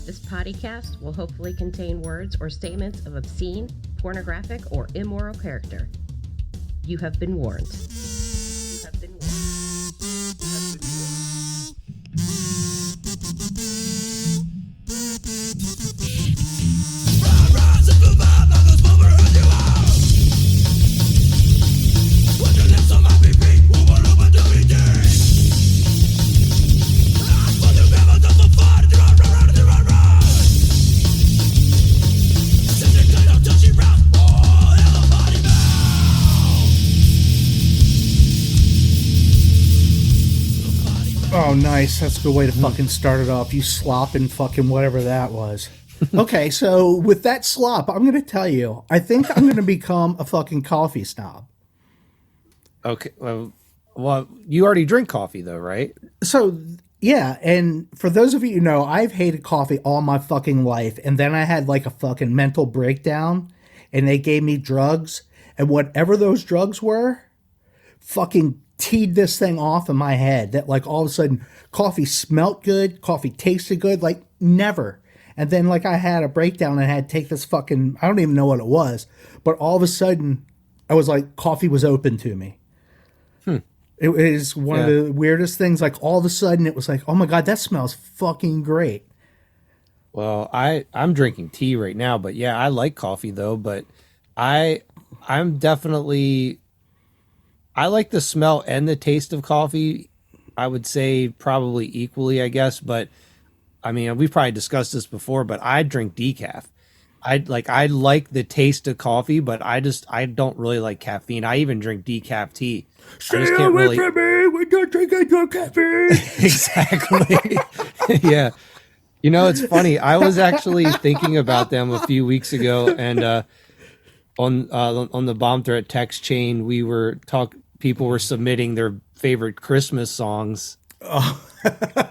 This podcast will hopefully contain words or statements of obscene, pornographic, or immoral character. You have been warned. You have been warned. You have been warned. Oh, nice. That's a good way to fucking start it off. You slopping fucking whatever that was. Okay, so with that slop, I'm going to tell you, I think I'm going to become a fucking coffee snob. Okay. Well, you already drink coffee though, right? So, yeah, and for those of you who know, I've hated coffee all my fucking life, and then I had like a fucking mental breakdown, and they gave me drugs, and whatever those drugs were, fucking teed this thing off in my head that like all of a sudden coffee smelt good, coffee tasted good, like never. And then like I had a breakdown and I had to take this fucking, I don't even know what it was, but all of a sudden I was like, coffee was open to me. It is one of the weirdest things. Like all of a sudden it was like, oh my God, that smells fucking great. Well, I'm drinking tea right now, but yeah, I like coffee though, but I'm definitely, I like the smell and the taste of coffee. I would say probably equally, I guess, but I mean, we've probably discussed this before, but I drink decaf. I like the taste of coffee, but I don't really like caffeine. I even drink decaf tea. Stay away from me. We don't drink no caffeine. Exactly. Yeah. You know, it's funny. I was actually thinking about them a few weeks ago, and on the Bomb Threat text chain, people were submitting their favorite Christmas songs.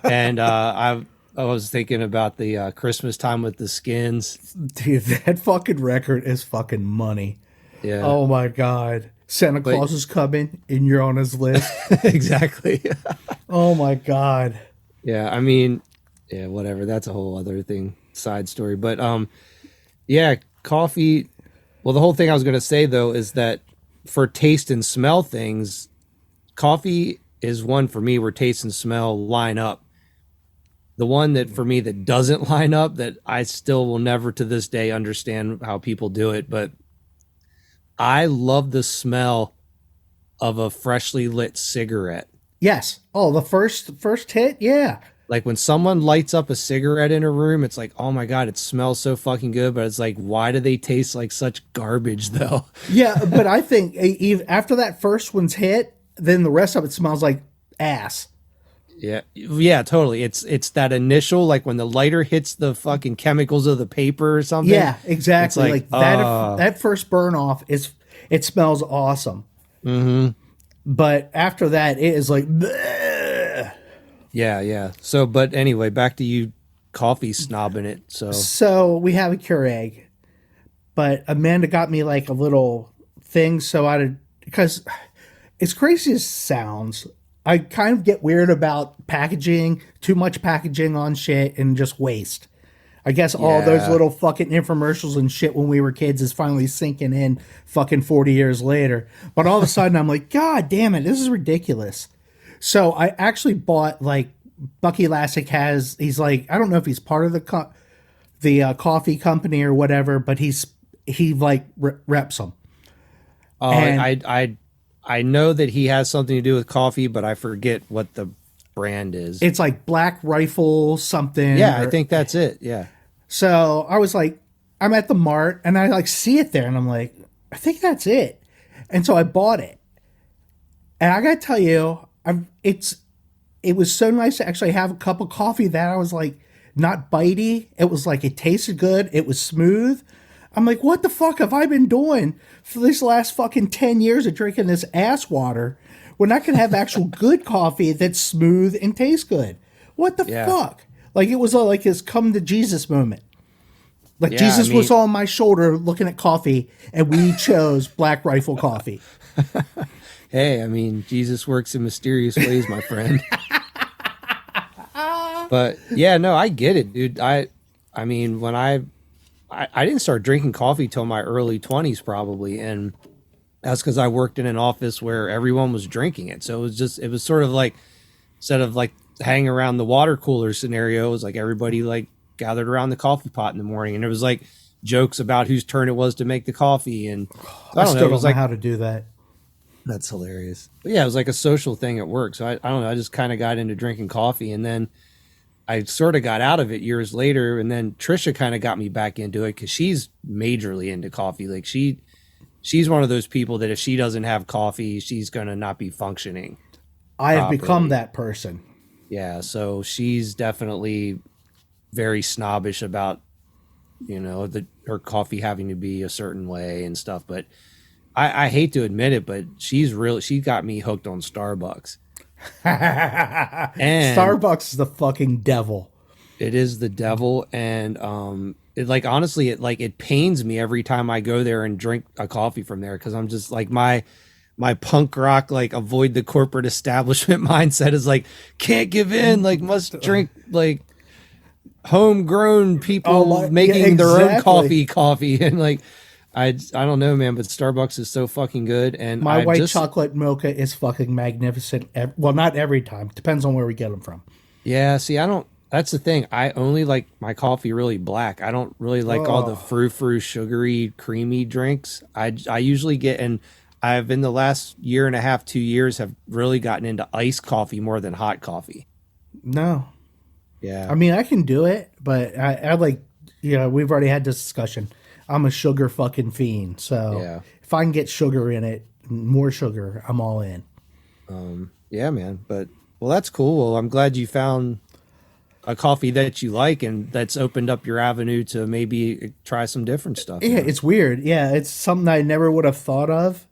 And I was thinking about the Christmas Time with the Skins. Dude, that fucking record is fucking money. Yeah. Oh my God. Santa Claus is coming and you're on his list. Exactly. Oh my God. Yeah, I mean, yeah, whatever. That's a whole other thing, side story. But yeah, coffee. Well, the whole thing I was going to say though is that for taste and smell things, coffee is one for me where taste and smell line up. The one that for me that doesn't line up, that I still will never to this day understand how people do it, but I love the smell of a freshly lit cigarette. Yes. Oh, the first hit? Yeah. Like when someone lights up a cigarette in a room, it's like, oh my God, it smells so fucking good. But it's like, why do they taste like such garbage though? Yeah, but I think even after that first one's hit, then the rest of it smells like ass. Yeah. Yeah, totally. It's that initial, like when the lighter hits the fucking chemicals of the paper or something. Yeah, exactly. Like, that first burn off it smells awesome. Mm-hmm. But after that, it is like, bleh. Yeah. So, but anyway, back to you coffee snobbing it. So we have a Keurig, but Amanda got me like a little thing. Because as crazy as it sounds, I kind of get weird about packaging, too much packaging on shit and just waste. I guess all those little fucking infomercials and shit when we were kids is finally sinking in fucking 40 years later. But all of a sudden I'm like, God damn it, this is ridiculous. So I actually bought like Bucky Lasek he's like, I don't know if he's part of the coffee company or whatever, but he like reps them. Oh, I know that he has something to do with coffee, but I forget what the brand is. It's like Black Rifle something. Yeah, I think that's it. Yeah. So I was like, I'm at the mart and I like see it there and I'm like, I think that's it. And so I bought it. And I gotta tell you, it was so nice to actually have a cup of coffee that I was like not bitey. It was like it tasted good. It was smooth. I'm like, what the fuck have I been doing for this last fucking 10 years of drinking this ass water when I can have actual good coffee that's smooth and tastes good? What the fuck? Like it was like his come to Jesus moment. Like Jesus was on my shoulder looking at coffee and we chose Black Rifle coffee. Hey, I mean, Jesus works in mysterious ways, my friend. But yeah, no, I get it, dude. I mean, when I didn't start drinking coffee till my early 20s probably, and that's because I worked in an office where everyone was drinking it. So it was sort of like, instead of like hanging around the water cooler scenario, it was like everybody like gathered around the coffee pot in the morning, and it was like jokes about whose turn it was to make the coffee. And I I don't know, still it was don't know like, how to do that. that's hilarious. But yeah, it was like a social thing at work. So I don't know, I just kind of got into drinking coffee, and then I sort of got out of it years later. And then Trisha kind of got me back into it because she's majorly into coffee. Like she's one of those people that if she doesn't have coffee, she's going to not be functioning I have properly. become that person. Yeah, so she's definitely very snobbish about, her coffee having to be a certain way and stuff. But I hate to admit it, but she got me hooked on Starbucks. And Starbucks is the fucking devil. it is the devil. And it, like, honestly, it pains me every time I go there and drink a coffee from there, because I'm just like, my punk rock, like, avoid the corporate establishment mindset is like, can't give in, like, must drink like homegrown people making their own coffee. And like, I don't know, man, but Starbucks is so fucking good. And My white chocolate mocha is fucking magnificent. Well, not every time. Depends on where we get them from. Yeah, see, that's the thing. I only like my coffee really black. I don't really like all the frou-frou, sugary, creamy drinks. I usually get, and I've, in the last year and a half, 2 years, have really gotten into iced coffee more than hot coffee. No. Yeah. I mean, I can do it, but I like, we've already had this discussion. I'm a sugar fucking fiend. So Yeah. if I can get sugar in it, more sugar, I'm all in. Yeah, man. But, well, that's cool. Well, I'm glad you found a coffee that you like, and that's opened up your avenue to maybe try some different stuff. Yeah, it's weird. Yeah, it's something I never would have thought of.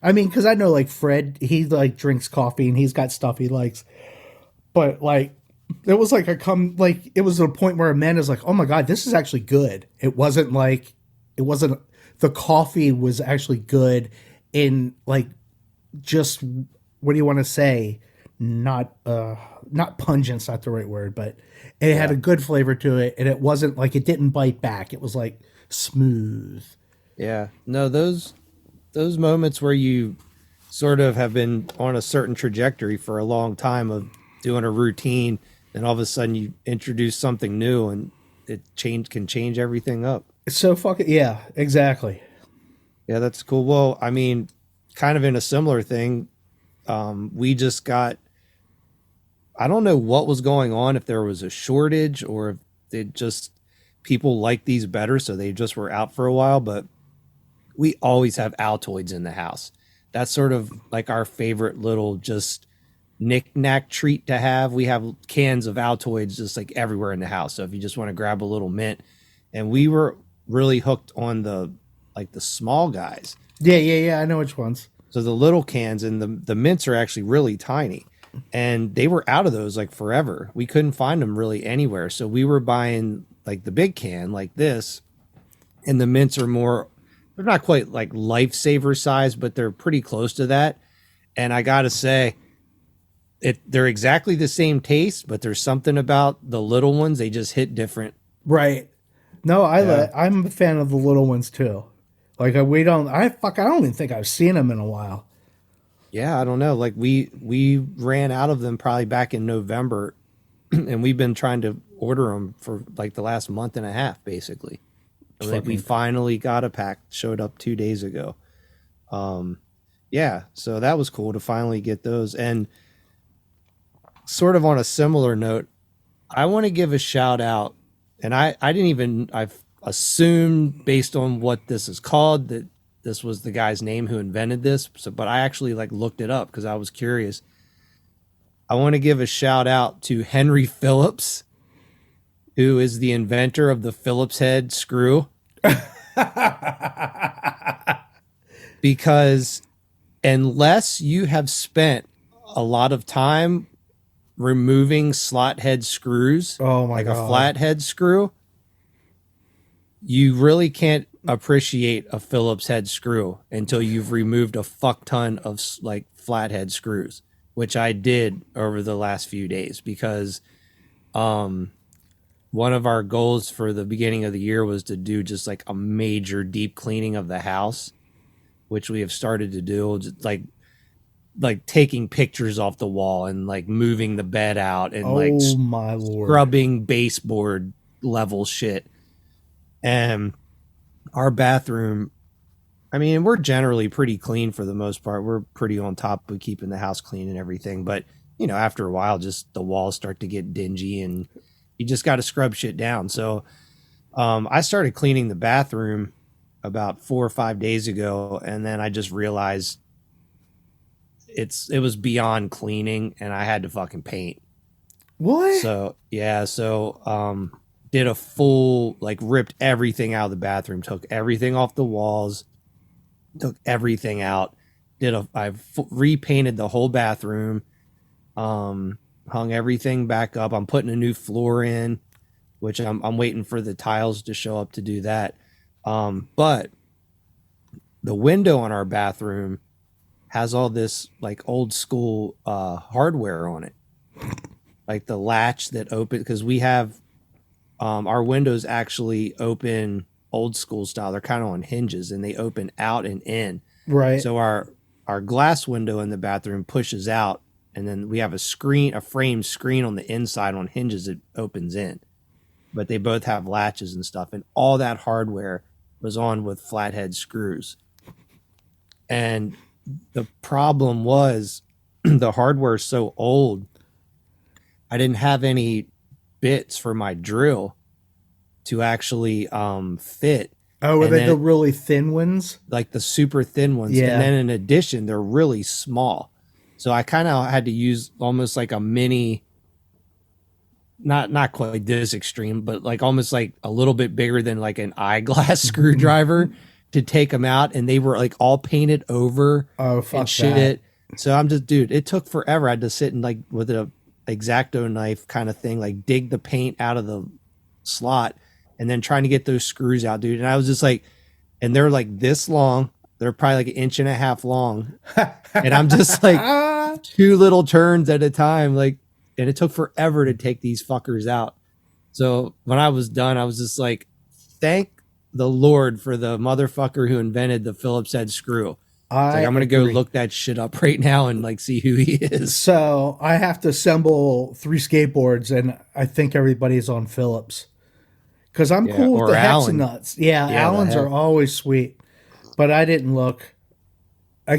I mean, because I know, like, Fred, he, like, drinks coffee and he's got stuff he likes. But, like, it was like it was a point where Amanda's like, oh my God, this is actually good. It wasn't, the coffee was actually good in, like, just, what do you want to say? Not pungent's not the right word, but it had a good flavor to it, and it wasn't like, it didn't bite back. It was like smooth. Yeah. No, those moments where you sort of have been on a certain trajectory for a long time of doing a routine, and all of a sudden you introduce something new, and it can change everything up. It's so fucking, yeah, exactly. Yeah, that's cool. Well, I mean, kind of in a similar thing, we just got, I don't know what was going on, if there was a shortage or if people like these better, so they just were out for a while, but we always have Altoids in the house. That's sort of like our favorite little just knick-knack treat to have. We have cans of Altoids just like everywhere in the house. So if you just want to grab a little mint, and we were really hooked on the small guys. Yeah. I know which ones. So the little cans, and the mints are actually really tiny, and they were out of those like forever. We couldn't find them really anywhere. So we were buying like the big can like this, and the mints are more, they're not quite like lifesaver size, but they're pretty close to that. And I got to say, they're exactly the same taste, but there's something about the little ones, they just hit different. Right. No, I'm a fan of the little ones too. Like, I don't even think I've seen them in a while. Yeah, I don't know. Like, we ran out of them probably back in November, and we've been trying to order them for like the last month and a half, basically. And like, we finally got a pack, showed up 2 days ago. Yeah, so that was cool to finally get those. And sort of on a similar note, I want to give a shout out, and I've assumed based on what this is called that this was the guy's name who invented this. So, but I actually like looked it up because I was curious. I want to give a shout out to Henry Phillips, who is the inventor of the Phillips head screw. Because unless you have spent a lot of time removing slot head screws, Oh my like God. a flathead screw, you really can't appreciate a Phillips head screw until you've removed a fuck ton of like flathead screws, which I did over the last few days, because one of our goals for the beginning of the year was to do just like a major deep cleaning of the house, which we have started to do, just like taking pictures off the wall and like moving the bed out and Oh my lord. scrubbing baseboard level shit. And our bathroom, I mean, we're generally pretty clean for the most part. We're pretty on top of keeping the house clean and everything. But, you know, after a while, just the walls start to get dingy and you just got to scrub shit down. So I started cleaning the bathroom about 4 or 5 days ago. And then I just realized it was beyond cleaning and I had to fucking paint. What? So, yeah. So, did a full, like, ripped everything out of the bathroom, took everything off the walls, took everything out, repainted the whole bathroom, hung everything back up. I'm putting a new floor in, which I'm waiting for the tiles to show up to do that. But the window on our bathroom has all this like old school hardware on it, like the latch that open, because we have our windows actually open old school style. They're kind of on hinges and they open out and in. Right. So our glass window in the bathroom pushes out, and then we have a framed screen on the inside on hinges that opens in. But they both have latches and stuff, and all that hardware was on with flathead screws. And the problem was the hardware is so old, I didn't have any bits for my drill to actually fit. Oh, were And they then, the really thin ones? like the super thin ones? Yeah. And then in addition, they're really small. So I kind of had to use almost like a mini, not quite this extreme, but like almost like a little bit bigger than like an eyeglass screwdriver to take them out. And they were like all painted over. Oh, fuck and shit. that. So I'm just, dude, it took forever. I had to sit and like with a X-Acto knife kind of thing, like dig the paint out of the slot and then trying to get those screws out, dude. And I was just like, and they're like this long. They're probably like 1.5 inches long. And I'm just like 2 little turns at a time. Like, and it took forever to take these fuckers out. So when I was done, I was just like, thank the Lord for the motherfucker who invented the Phillips head screw. I'm going to go look that shit up right now and like see who he is. So I have to assemble 3 skateboards, and I think everybody's on Phillips. Because I'm cool with the Allen. Hexanuts. Yeah, Allens are always sweet. But I didn't look. I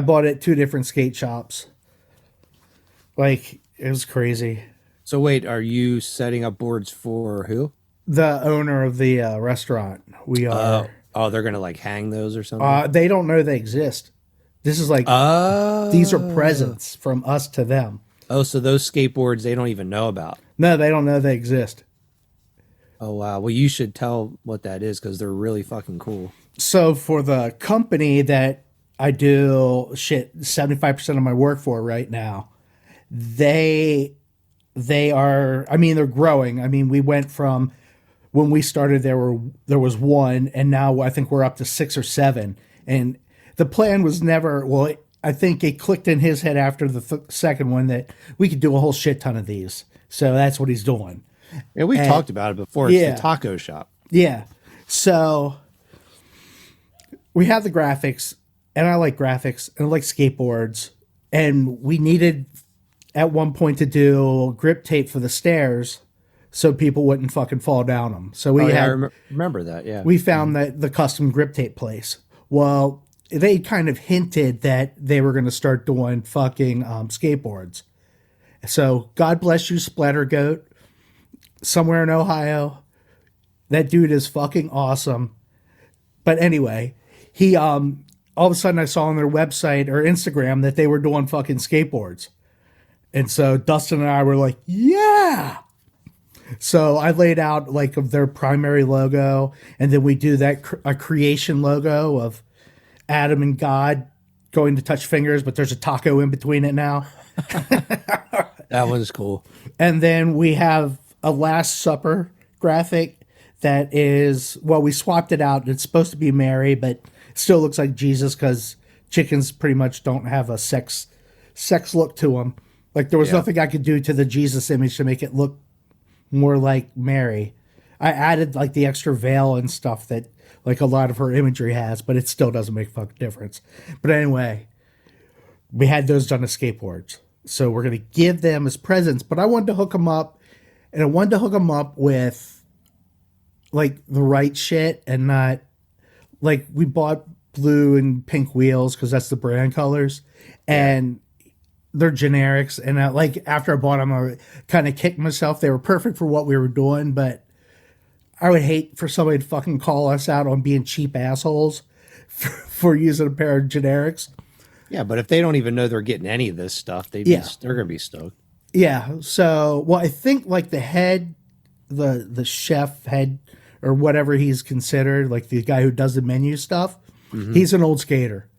bought it at 2 different skate shops. Like, it was crazy. So wait, are you setting up boards for who? The owner of the restaurant. We are. Oh, they're going to like hang those or something? They don't know they exist. This is like, these are presents from us to them. Oh, so those skateboards they don't even know about. No, they don't know they exist. Oh, wow. Well, you should tell what that is because they're really fucking cool. So for the company that I do 75% of my work for right now, they are, I mean, they're growing. I mean, we went from when we started, there was 1, and now I think we're up to 6 or 7. And the plan was never, well, I think it clicked in his head after the second one that we could do a whole shit ton of these. So that's what he's doing. Yeah, we talked about it before. It's the taco shop. Yeah. So we have the graphics, and I like graphics, and I like skateboards. And we needed at one point to do grip tape for the stairs so people wouldn't fucking fall down them. So we I remember that, yeah. we found that the custom grip tape place. Well, they kind of hinted that they were going to start doing fucking skateboards. So God bless you, Splatter Goat, somewhere in Ohio. That dude is fucking awesome. But anyway, he all of a sudden I saw on their website or Instagram that they were doing fucking skateboards. And so Dustin and I were like, yeah. So I laid out like of their primary logo, and then we do that a creation logo of Adam and God going to touch fingers, but there's a taco in between it now. That one's cool. And then we have a Last Supper graphic that is, well, we swapped it out. It's supposed to be Mary, but still looks like Jesus because chickens pretty much don't have a sex look to them. Like there was nothing I could do to the Jesus image to make it look more like Mary. I added like the extra veil and stuff that like a lot of her imagery has, but it still doesn't make a fucking difference. But anyway, we had those done as skateboards. So we're going to give them as presents, but I wanted to hook them up, and I wanted to hook them up with like the right shit and not like we bought blue and pink wheels because that's the brand colors, and they're generics. And like after I bought them, I kind of kicked myself. They were perfect for what we were doing, but I would hate for somebody to fucking call us out on being cheap assholes for using a pair of generics. Yeah, but if they don't even know they're getting any of this stuff, they're gonna be stoked. Yeah. So, well, I think like the head, the chef head or whatever he's considered, like the guy who does the menu stuff, he's an old skater.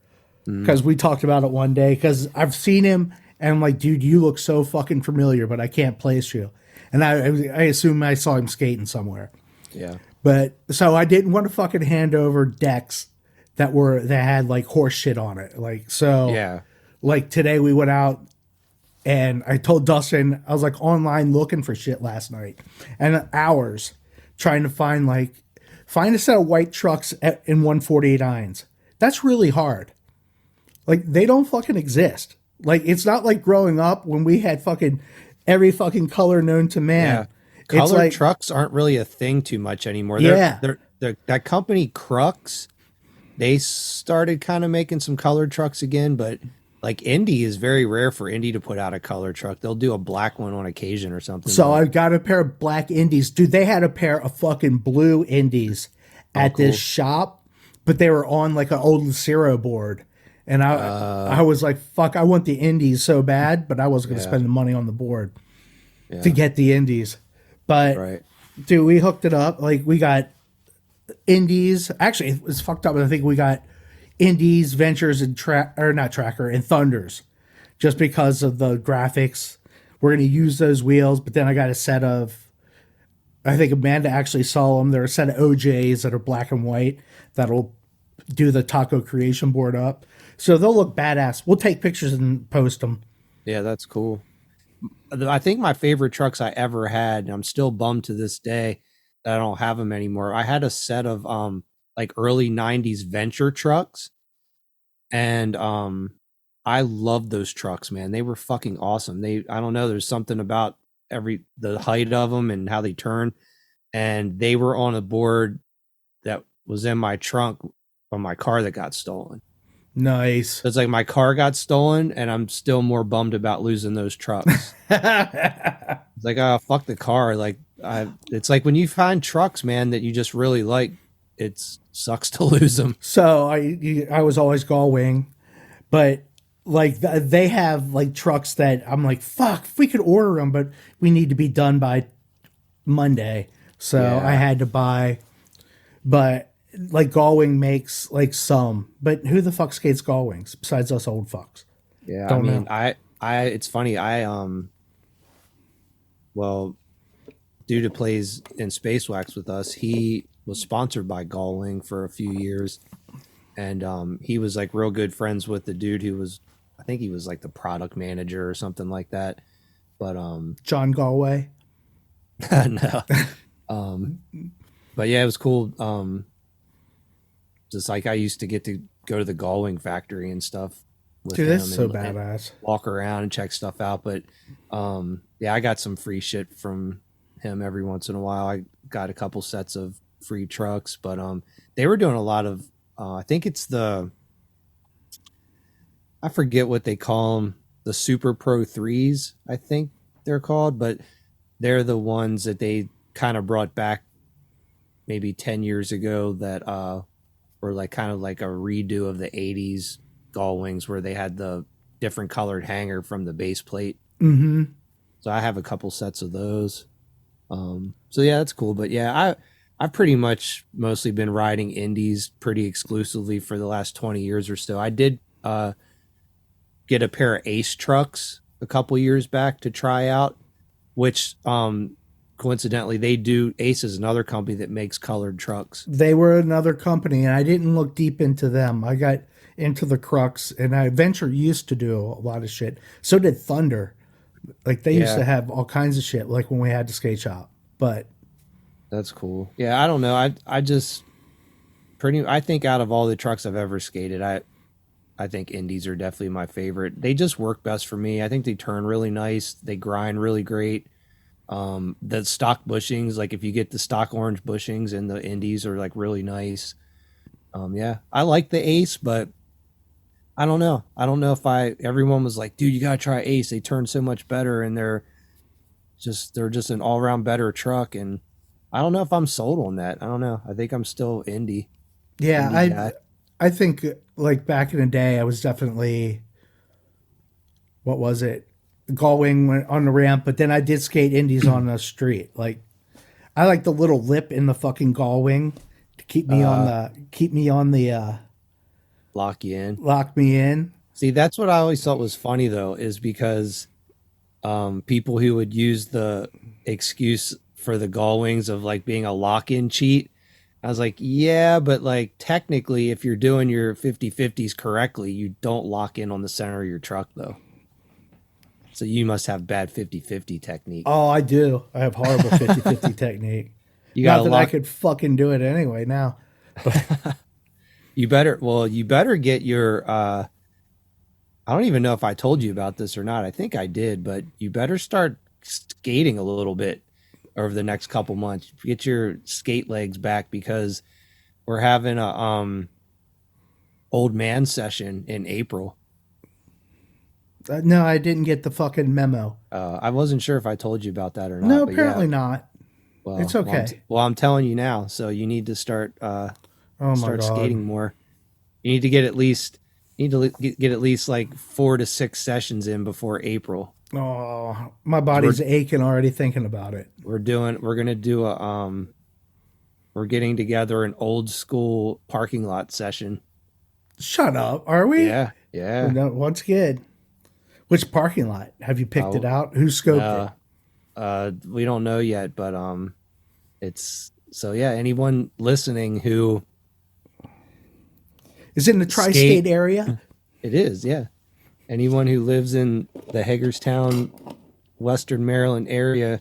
Because we talked about it one day. Because I've seen him and I'm like, dude, you look so fucking familiar, but I can't place you. And I assume I saw him skating somewhere. Yeah. But so I didn't want to fucking hand over decks that had like horse shit on it. Like, so Yeah. like today we went out and I told Dustin, I was like online looking for shit last night and hours trying to find a set of white trucks in 148 irons. That's really hard. Like they don't fucking exist. Like it's not like growing up when we had fucking every fucking color known to man. Yeah. Colored like, trucks aren't really a thing too much anymore. Yeah. That company Crux, they started kind of making some colored trucks again, but like Indy is very rare for Indy to put out a colored truck. They'll do a black one on occasion or something. So I got a pair of black Indies. Dude, they had a pair of fucking blue Indies at this shop, but they were on like an old Lucero board. And I was like, fuck, I want the Indies so bad, but I wasn't going to spend the money on the board to get the Indies. But, dude, we hooked it up. Like, we got Indies. Actually, it was fucked up. I think we got Indies, Ventures, and not Tracker, and Thunders. Just because of the graphics. We're going to use those wheels. But then I got a set of, I think Amanda actually saw them. There are a set of OJs that are black and white that'll do the taco creation board up. So they'll look badass. We'll take pictures and post them. Yeah, that's cool. I think my favorite trucks I ever had, and I'm still bummed to this day that I don't have them anymore. I had a set of like early 90s Venture trucks, and I loved those trucks, man. They were fucking awesome. I don't know, there's something about the height of them and how they turn, and they were on a board that was in my trunk on my car that got stolen. Nice. It's like my car got stolen, and I'm still more bummed about losing those trucks. It's like, oh, fuck the car. Like, it's like when you find trucks, man, that you just really like, it sucks to lose them. So I was always Gull Wing, but like they have like trucks that I'm like, fuck, if we could order them, but we need to be done by Monday. So I had to buy, but like Gullwing makes like some, but who the fuck skates Gullwings besides us old fucks? Yeah, Don't I mean, know. it's funny. Well, dude who plays in Space Wax with us, he was sponsored by Gullwing for a few years, and he was like real good friends with the dude who was, I think he was like the product manager or something like that. But John Galway. no, but yeah, it was cool. Just like I used to get to go to the Gullwing factory and stuff with Dude, him, that's so and badass. walk around and check stuff out. But yeah, I got some free shit from him every once in a while. I got a couple sets of free trucks, but they were doing a lot of I think it's I forget what they call them, the Super Pro 3s, I think they're called, but they're the ones that they kind of brought back maybe 10 years ago that were like kind of like a redo of the 80s Gullwings where they had the different colored hanger from the base plate. Mm-hmm. So I have a couple sets of those. So yeah, that's cool. But yeah, I've pretty much mostly been riding Indies pretty exclusively for the last 20 years or so. I did get a pair of Ace trucks a couple years back to try out, which coincidentally Ace is another company that makes colored trucks. They were another company, and I didn't look deep into them. I got into the Crux, and Venture used to do a lot of shit. So did Thunder. Like they used to have all kinds of shit. Like when we had the skate shop. But That's cool. Yeah, I don't know. I just I think out of all the trucks I've ever skated, I think Indies are definitely my favorite. They just work best for me. I think they turn really nice. They grind really great. The stock bushings, like if you get the stock orange bushings and the Indies are like really nice. Yeah, I like the Ace, but I don't know. I don't know if everyone was like, dude, you gotta try Ace. They turn so much better and they're just an all around better truck. And I don't know if I'm sold on that. I don't know. I think I'm still indie. yeah, Indie guy. I think like back in the day, I was definitely, what was it? Going on the ramp, but then I did skate indies on the street. Like I like the little lip in the fucking gull wing to keep me on the Lock you in. lock me in. See, that's what I always thought was funny though, is because people who would use the excuse for the gull wings of like being a lock-in cheat. I was like, yeah, but like technically if you're doing your 50/50s correctly, you don't lock in on the center of your truck though. So you must have bad 50/50 technique. Oh, I do. I have horrible 50/50 technique. You Not gotta that I lock. could fucking do it anyway now. You better get your I don't even know if I told you about this or not. I think I did, but you better start skating a little bit over the next couple months. Get your skate legs back because we're having a old man session in April. No, I didn't get the fucking memo. I wasn't sure if I told you about that or not. No, but apparently yeah. not. Well, It's okay. I'm telling you now, so you need to start Oh my start god. skating more. You need to get at least get at least like 4 to 6 sessions in before April. Oh, my body's aching already thinking about it. We're gonna do we're getting together an old school parking lot session. Shut up. Are we? Yeah, yeah. No, what's good? Which parking lot? Have you picked Oh, it out? Who scoped it? We don't know yet, but it's so yeah. Anyone listening who Is it in the tri-state skate- area? it is, yeah. Anyone who lives in the Hagerstown, Western Maryland area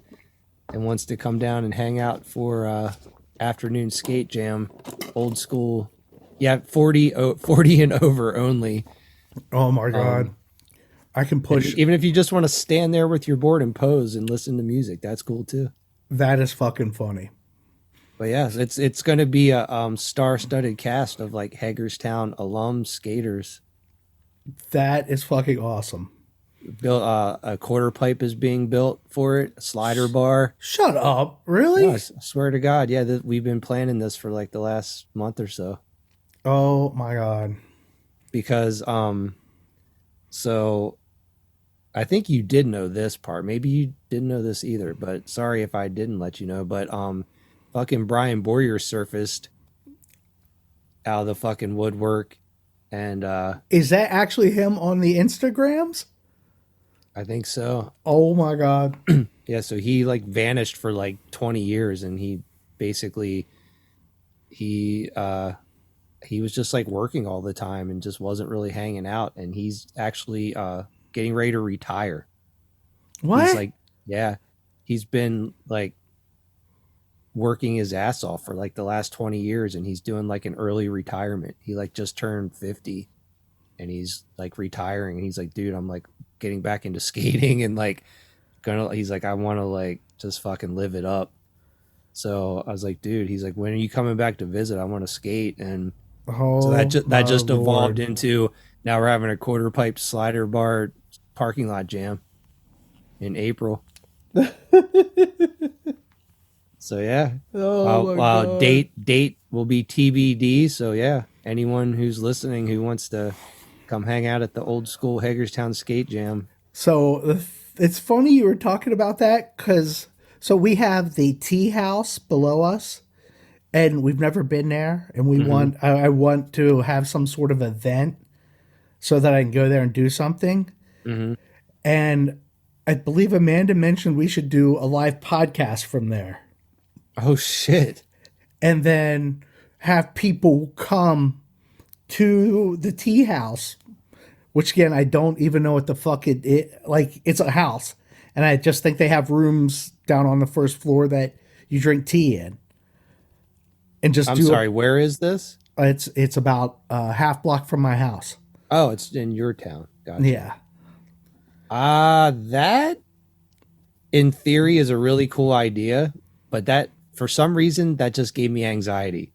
and wants to come down and hang out for afternoon skate jam, old school, yeah, 40 and over only. Oh my god. I can push. Even if you just want to stand there with your board and pose and listen to music, that's cool too. That is fucking funny. But yeah, it's going to be a star-studded cast of like Hagerstown alum skaters. That is fucking awesome. Built a quarter pipe is being built for it, a slider bar. Shut up. Really? No, I swear to God, yeah, we've been planning this for like the last month or so. Oh my god. Because so I think you did know this part. Maybe you didn't know this either, but sorry if I didn't let you know. But fucking Brian Boyer surfaced out of the fucking woodwork, and Is that actually him on the Instagrams? I think so. Oh my god. Yeah, so he like vanished for like 20 years, and he basically he was just like working all the time and just wasn't really hanging out, and he's actually getting ready to retire. What? He's like, yeah, he's been like working his ass off for like the last 20 years, and he's doing like an early retirement. He like just turned 50 and he's like retiring, and he's like, dude, I'm like getting back into skating and like he's like, I want to like just fucking live it up. So I was like, dude, he's like, when are you coming back to visit? I want to skate. And Oh, so that just my evolved Lord. into now we're having a quarter pipe slider bar parking lot jam in April. So yeah, Oh my god. date will be TBD. So yeah, anyone who's listening who wants to come hang out at the old school Hagerstown skate jam. So it's funny you were talking about that because so we have the tea house below us, and we've never been there, and we want I want to have some sort of event so that I can go there and do something. And I believe Amanda mentioned we should do a live podcast from there, Oh shit! and then have people come to the tea house, which again I don't even know what the fuck it like. It's a house, and I just think they have rooms down on the first floor that you drink tea in, and just I'm do. sorry, where is this? It's about a half block from my house. Oh, it's in your town. Gotcha. Yeah. That in theory is a really cool idea, but that for some reason that just gave me anxiety.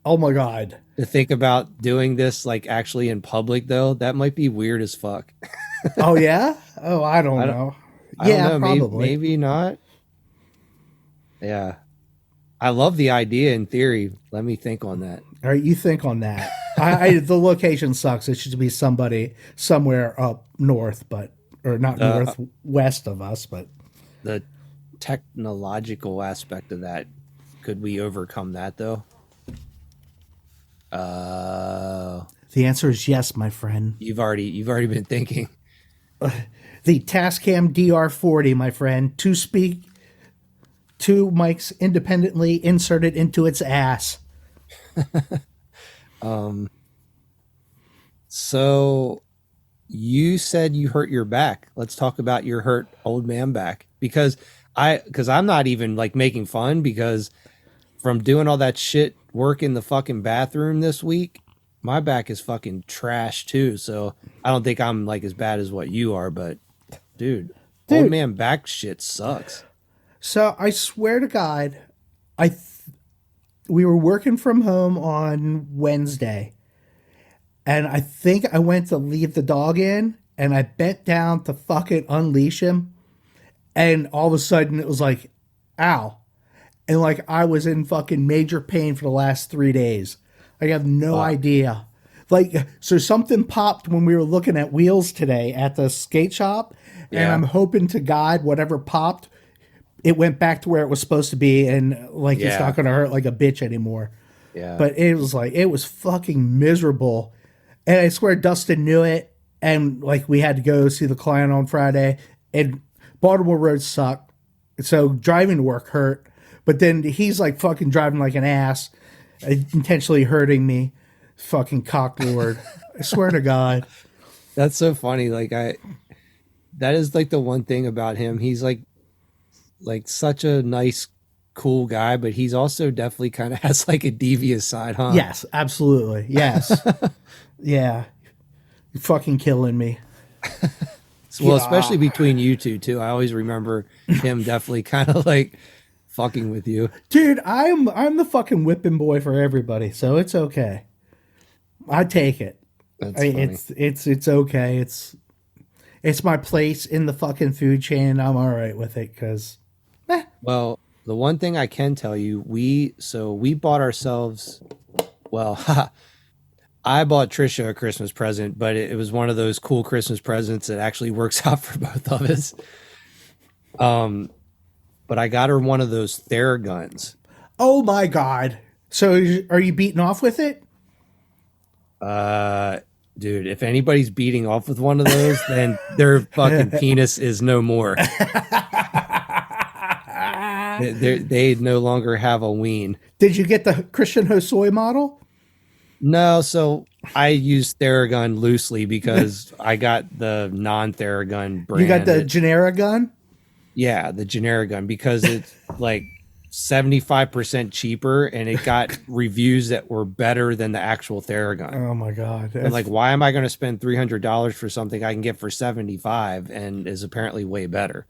Oh my god. To think about doing this like actually in public though, that might be weird as fuck. Oh yeah. Oh, I don't know. I Yeah, don't know, probably. maybe not. Yeah. I love the idea in theory. Let me think on that. All right, you think on that. The location sucks. It should be somewhere up north, but or not northwest of us, but The technological aspect of that, could we overcome that though? the answer is yes, my friend. You've already been thinking. The Tascam DR40, my friend, two mics independently inserted into its ass. So you said you hurt your back. Let's talk about your hurt old man back, because I'm not even like making fun, because from doing all that shit work in the fucking bathroom this week, my back is fucking trash too. So I don't think I'm like as bad as what you are, but dude, old man back shit sucks. So I swear to God, we were working from home on Wednesday, and I think I went to leave the dog in, and I bent down to fucking unleash him, and all of a sudden it was like, ow. And like I was in fucking major pain for the last 3 days. I have no idea. Like, so something popped when we were looking at wheels today at the skate shop, and Yeah. I'm hoping to God whatever popped, it went back to where it was supposed to be, and like it's Yeah. not going to hurt like a bitch anymore. Yeah. But it was fucking miserable. And I swear Dustin knew it. And like we had to go see the client on Friday, and Baltimore roads suck. So driving to work hurt. But then he's like fucking driving like an ass, intentionally hurting me. Fucking cocklord. I swear to God. That's so funny. That is like the one thing about him. He's like such a nice, cool guy, but he's also definitely kind of has like a devious side, huh? Yes, absolutely. Yes. Yeah. You're fucking killing me. Well, especially between you two too. I always remember him definitely kind of like fucking with you. Dude, I'm the fucking whipping boy for everybody, so it's okay. I take it. That's funny. It's okay. It's my place in the fucking food chain, and I'm all right with it because Well, the one thing I can tell you, we bought ourselves, well, I bought Trisha a Christmas present, but it was one of those cool Christmas presents that actually works out for both of us. But I got her one of those Theraguns. oh my god. So are you beating off with it? Dude, if anybody's beating off with one of those, then their fucking penis is no more. They no longer have a ween. Did you get the Christian Hosoi model? No, so I use Theragun loosely because I got the non-Theragun brand. You got the Genera gun? Yeah, the generic gun, because it's like 75% cheaper, and it got reviews that were better than the actual Theragun. Oh my god. And like, why am I going to spend $300 for something I can get for 75 and is apparently way better?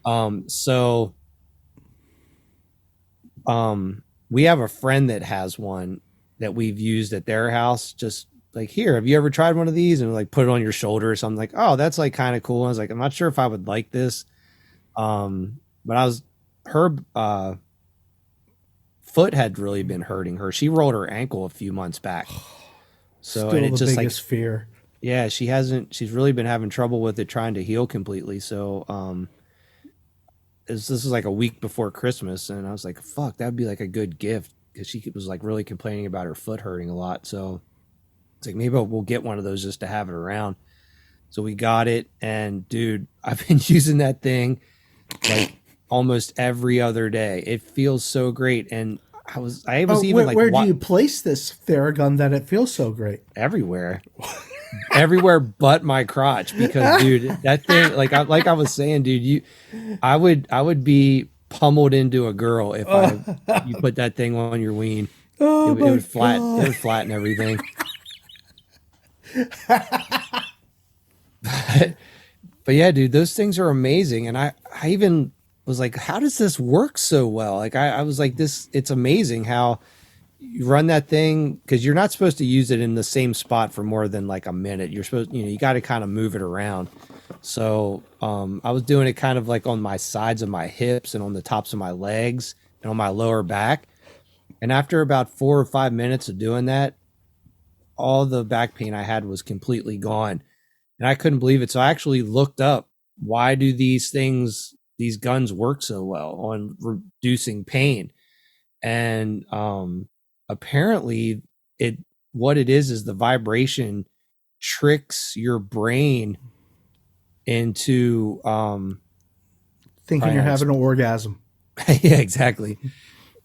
We have a friend that has one that we've used at their house. Just like, here, have you ever tried one of these? And like put it on your shoulder or something. Like, oh, that's like kind of cool. I was like, I'm not sure if I would like this. But her foot had really been hurting her. She rolled her ankle a few months back. So Still and it's the just biggest fear. yeah, she's really been having trouble with it trying to heal completely. So this is like a week before Christmas, and I was like, fuck, that'd be like a good gift, because she was like really complaining about her foot hurting a lot. So it's like, maybe we'll get one of those just to have it around. So we got it, and dude, I've been using that thing like almost every other day. It feels so great. And I was even like, where do you place this Theragun that it feels so great? everywhere. Everywhere but my crotch, because dude, that thing, like I was saying, dude, I would be pummeled into a girl if you put that thing on your ween. Oh It my would God. it would flatten everything. But yeah, dude, those things are amazing. And I even was like, how does this work so well? Like I was like, it's amazing how you run that thing, because you're not supposed to use it in the same spot for more than like a minute. You're supposed, you got to kind of move it around. So I was doing it kind of like on my sides of my hips and on the tops of my legs and on my lower back. And after about 4 or 5 minutes of doing that, all the back pain I had was completely gone. And I couldn't believe it. So I actually looked up, why do these guns work so well on reducing pain? And apparently what it is the vibration tricks your brain into Thinking you're having an orgasm. yeah, exactly.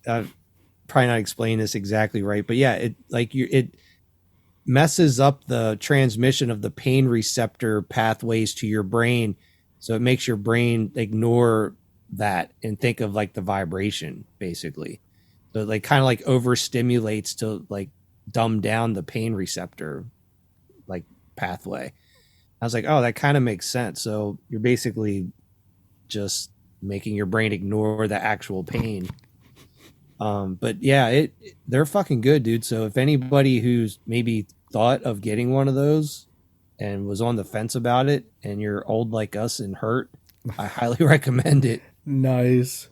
Probably not explaining this exactly right, but yeah, it messes up the transmission of the pain receptor pathways to your brain, so it makes your brain ignore that and think of like the vibration, basically. So it like kind of like overstimulates to like dumb down the pain receptor like pathway. I was like, oh, that kind of makes sense. So you're basically just making your brain ignore the actual pain. But yeah, they're fucking good, dude. So if anybody who's maybe thought of getting one of those and was on the fence about it, and you're old like us and hurt, I highly recommend it. Nice.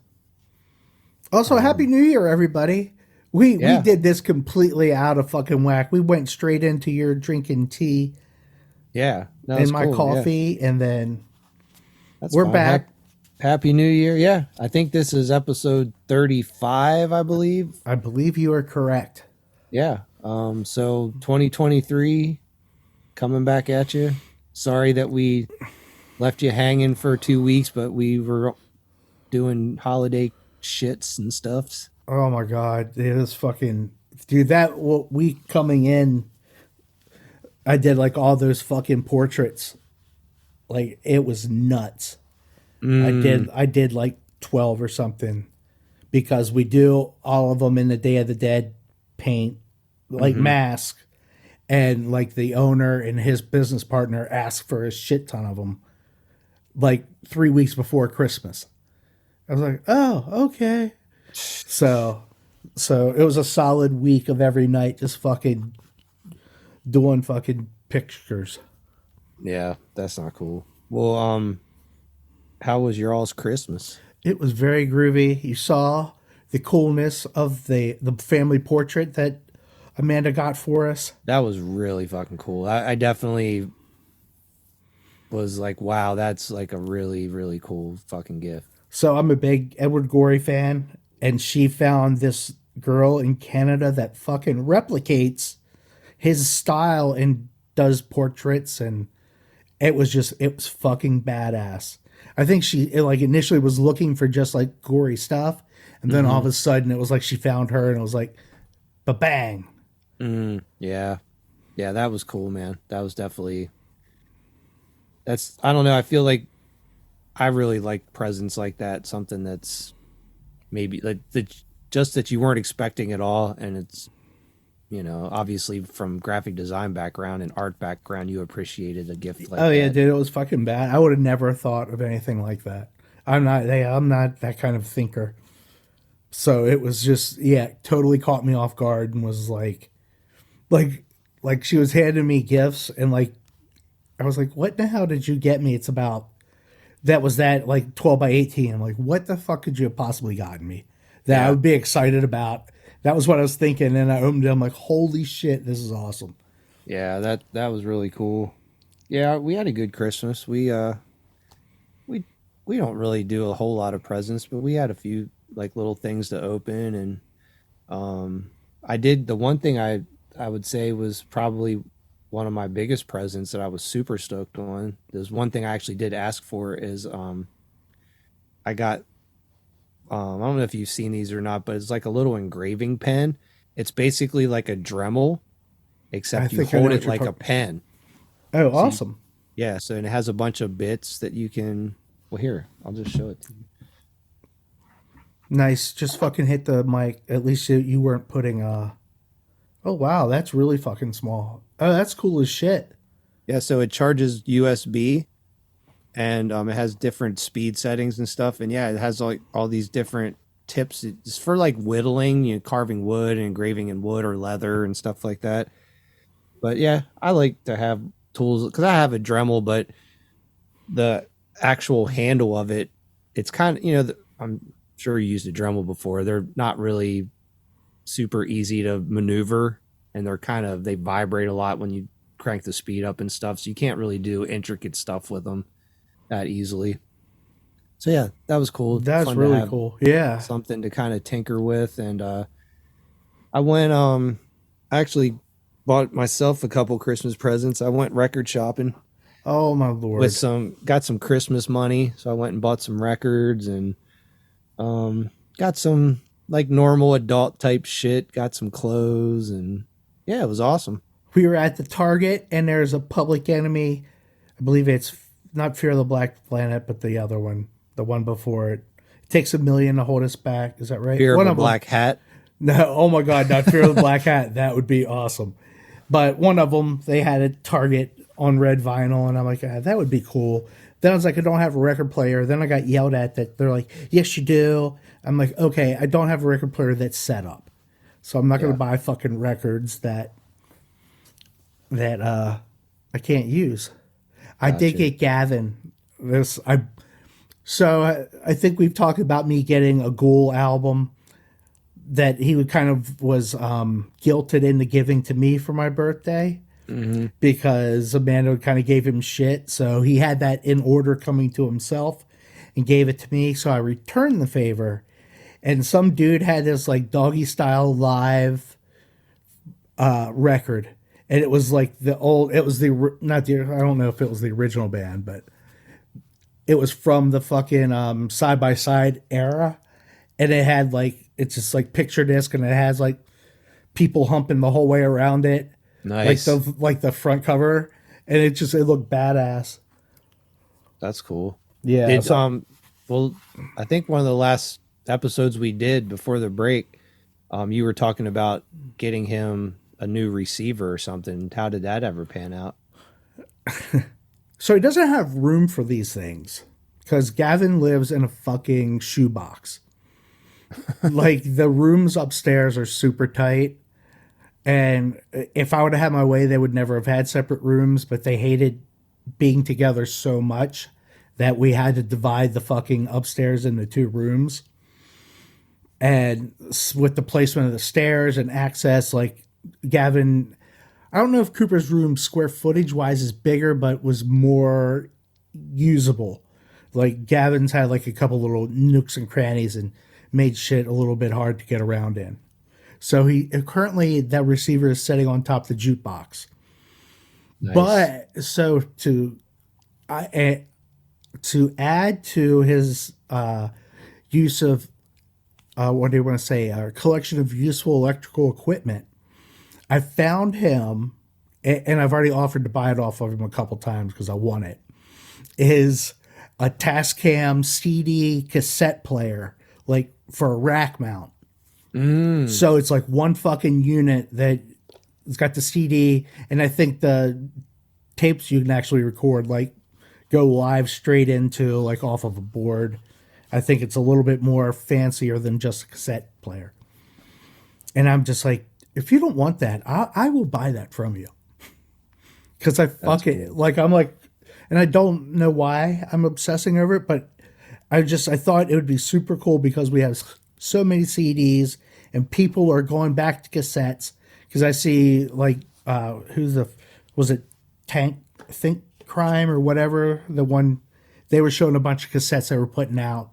Also, Happy New Year, everybody. We did this completely out of fucking whack. We went straight into your drinking tea Yeah, and my coffee, and then That's we're fine. back. Happy New Year. Yeah, I think this is episode 35, I believe. I believe you are correct. Yeah. So 2023 coming back at you. Sorry that we left you hanging for 2 weeks, but we were doing holiday shits and stuffs. Oh my God. It is fucking, dude, that week coming in, I did like all those fucking portraits. Like it was nuts. I did like 12 or something, because we do all of them in the Day of the Dead paint, like mask, and like the owner and his business partner asked for a shit ton of them like 3 weeks before Christmas. I was like, oh, okay. So it was a solid week of every night just fucking doing fucking pictures. Yeah, that's not cool. Well, how was your all's Christmas? It was very groovy. You saw the coolness of the family portrait that Amanda got for us. That was really fucking cool. I definitely was like, wow, that's like a really, really cool fucking gift. So I'm a big Edward Gorey fan, and she found this girl in Canada that fucking replicates his style and does portraits, and it was fucking badass. I think she like initially was looking for just like gory stuff, and then all of a sudden it was like she found her, and it was like, ba-bang. Yeah. Yeah, that was cool, man. That was definitely, I don't know. I feel like I really like presents like that. Something that's maybe like just that you weren't expecting at all. And it's, obviously from graphic design background and art background, you appreciated a gift like that. Oh yeah, dude, it was fucking bad. I would have never thought of anything like that. I'm not that kind of thinker. So it was just, totally caught me off guard, and was like she was handing me gifts, and like I was like, what the hell did you get me? It's about that like 12 by 18. I'm like, what the fuck could you have possibly gotten me that I would be excited about? That was what I was thinking, and I opened it. I'm like, holy shit, this is awesome. Yeah, that was really cool. Yeah, we had a good Christmas. We don't really do a whole lot of presents, but we had a few like little things to open, and I did the one thing I would say was probably one of my biggest presents that I was super stoked on. There's one thing I actually did ask for is I got I don't know if you've seen these or not, but it's like a little engraving pen. It's basically like a Dremel, except you hold it like a pen. Oh, awesome. Yeah, so and it has a bunch of bits that you can. Well, here, I'll just show it to you. Nice. Just fucking hit the mic. At least you weren't putting Oh wow, that's really fucking small. Oh, that's cool as shit. Yeah, so it charges USB, and it has different speed settings and stuff. And yeah, it has like all these different tips. It's for like whittling, carving wood and engraving in wood or leather and stuff like that. But yeah, I like to have tools because I have a Dremel, but the actual handle of it, it's kind of, I'm sure you used a Dremel before. They're not really super easy to maneuver, and they vibrate a lot when you crank the speed up and stuff. So you can't really do intricate stuff with them that easily. So yeah, that was cool. That's Fun to really have cool. Yeah. something to kind of tinker with. And I went, I actually bought myself a couple Christmas presents. I went record shopping Oh my with lord. got some Christmas money. So I went and bought some records and got some like normal adult type shit, got some clothes, and yeah, it was awesome. We were at the Target and there's a Public Enemy. I believe it's not Fear of the Black Planet, but the other one, the one before it. It takes a million to hold us back. Is that right? Fear One of a of them. black hat. No, oh my god, not Fear of the Black Hat. That would be awesome. But one of them, they had a Target on red vinyl, and I'm like, that would be cool. Then I was like, I don't have a record player. Then I got yelled at that they're like, yes, you do. I'm like, okay, I don't have a record player that's set up, so I'm not going Yeah. to buy fucking records that I can't use. I did Gotcha. get Gavin this. I think we've talked about me getting a Ghoul album that he would kind of was guilted into giving to me for my birthday Hmm. because Amanda kind of gave him shit. So he had that in order coming to himself and gave it to me. So I returned the favor. And some dude had this like doggy style live record. And it was like it was not the, I don't know if it was the original band, but it was from the fucking side by side era. And it had like, it's just like picture disc and it has like people humping the whole way around it. Nice. Like the front cover, and it looked badass. That's cool. Yeah, Did so- well, I think one of the last episodes we did before the break, you were talking about getting him a new receiver or something. How did that ever pan out? So he doesn't have room for these things because Gavin lives in a fucking shoebox. Like the rooms upstairs are super tight, and if I would have had my way, they would never have had separate rooms. But they hated being together so much that we had to divide the fucking upstairs into two rooms. And with the placement of the stairs and access, like Gavin, I don't know if Cooper's room square footage wise is bigger, but was more usable. Like Gavin's had like a couple little nooks and crannies and made shit a little bit hard to get around in. So he currently that receiver is sitting on top of the jukebox. Nice. But so to add to his use of what do you want to say, a collection of useful electrical equipment, I found him, and I've already offered to buy it off of him a couple times because I want it, is a Tascam CD cassette player, like for a rack mount. So it's like one fucking unit that it's got the CD, and I think the tapes you can actually record, like go live straight into like off of a board. I think it's a little bit more fancier than just a cassette player. And I'm just like, if you don't want that, I will buy that from you. Because I fucking, like, I'm like, and I don't know why I'm obsessing over it, but I thought it would be super cool because we have so many CDs and people are going back to cassettes. Because I see, like, was it Think Crime or whatever? The one, they were showing a bunch of cassettes they were putting out.